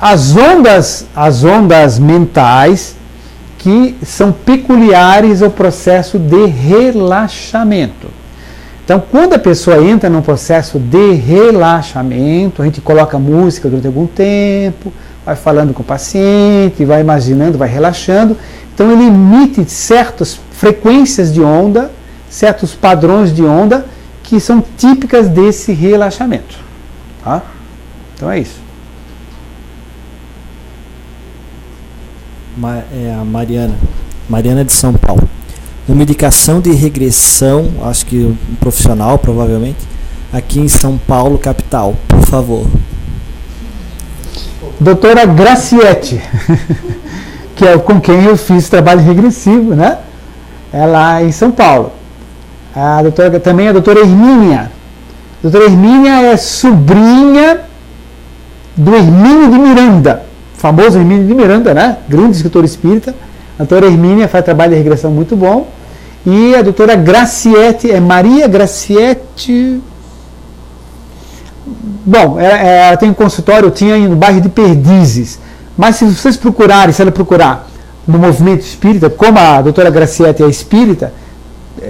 as ondas mentais que são peculiares ao processo de relaxamento. Então, quando a pessoa entra num processo de relaxamento, a gente coloca música durante algum tempo, vai falando com o paciente, vai imaginando, vai relaxando. Então, ele emite certas frequências de onda, certos padrões de onda que são típicas desse relaxamento. Tá? Então, é isso. A Mariana de São Paulo. Uma indicação de regressão, acho que um profissional provavelmente, aqui em São Paulo, capital, por favor. Doutora Graciete, que é com quem eu fiz trabalho regressivo, né? É lá em São Paulo. Também a doutora Hermínia. A doutora Hermínia é sobrinha do Hermínio de Miranda, famoso Hermínio de Miranda, né? Grande escritor espírita. A doutora Hermínia faz trabalho de regressão muito bom. E a doutora Graciete, é Maria Graciete. Bom, ela tem um consultório, eu tinha no bairro de Perdizes. Mas se vocês procurarem, se ela procurar no movimento espírita, como a doutora Graciete é espírita,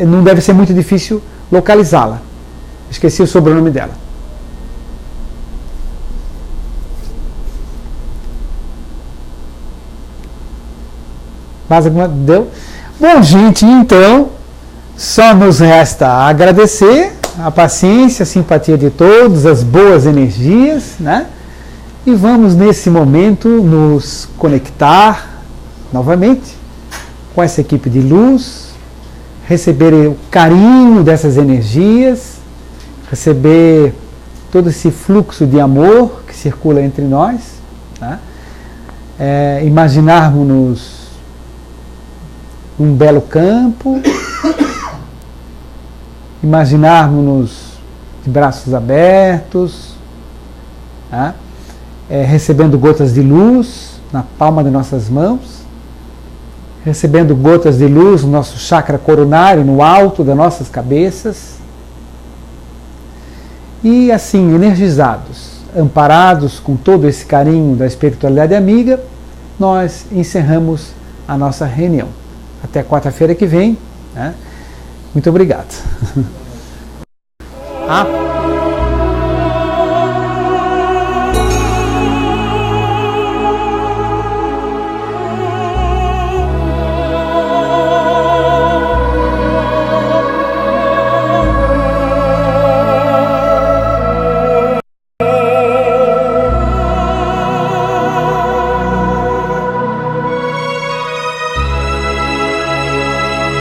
não deve ser muito difícil localizá-la. Esqueci o sobrenome dela. Mais alguma? Deu? Bom, gente, então, só nos resta agradecer a paciência, a simpatia de todos, as boas energias, né? E vamos, nesse momento, nos conectar novamente com essa equipe de luz, receber o carinho dessas energias, receber todo esse fluxo de amor que circula entre nós, né? Imaginarmos-nos um belo campo, imaginarmos-nos de braços abertos, tá? Recebendo gotas de luz na palma de nossas mãos, recebendo gotas de luz no nosso chakra coronário, no alto das nossas cabeças, e assim, energizados, amparados com todo esse carinho da espiritualidade amiga, nós encerramos a nossa reunião. Até quarta-feira que vem, né? Muito obrigado.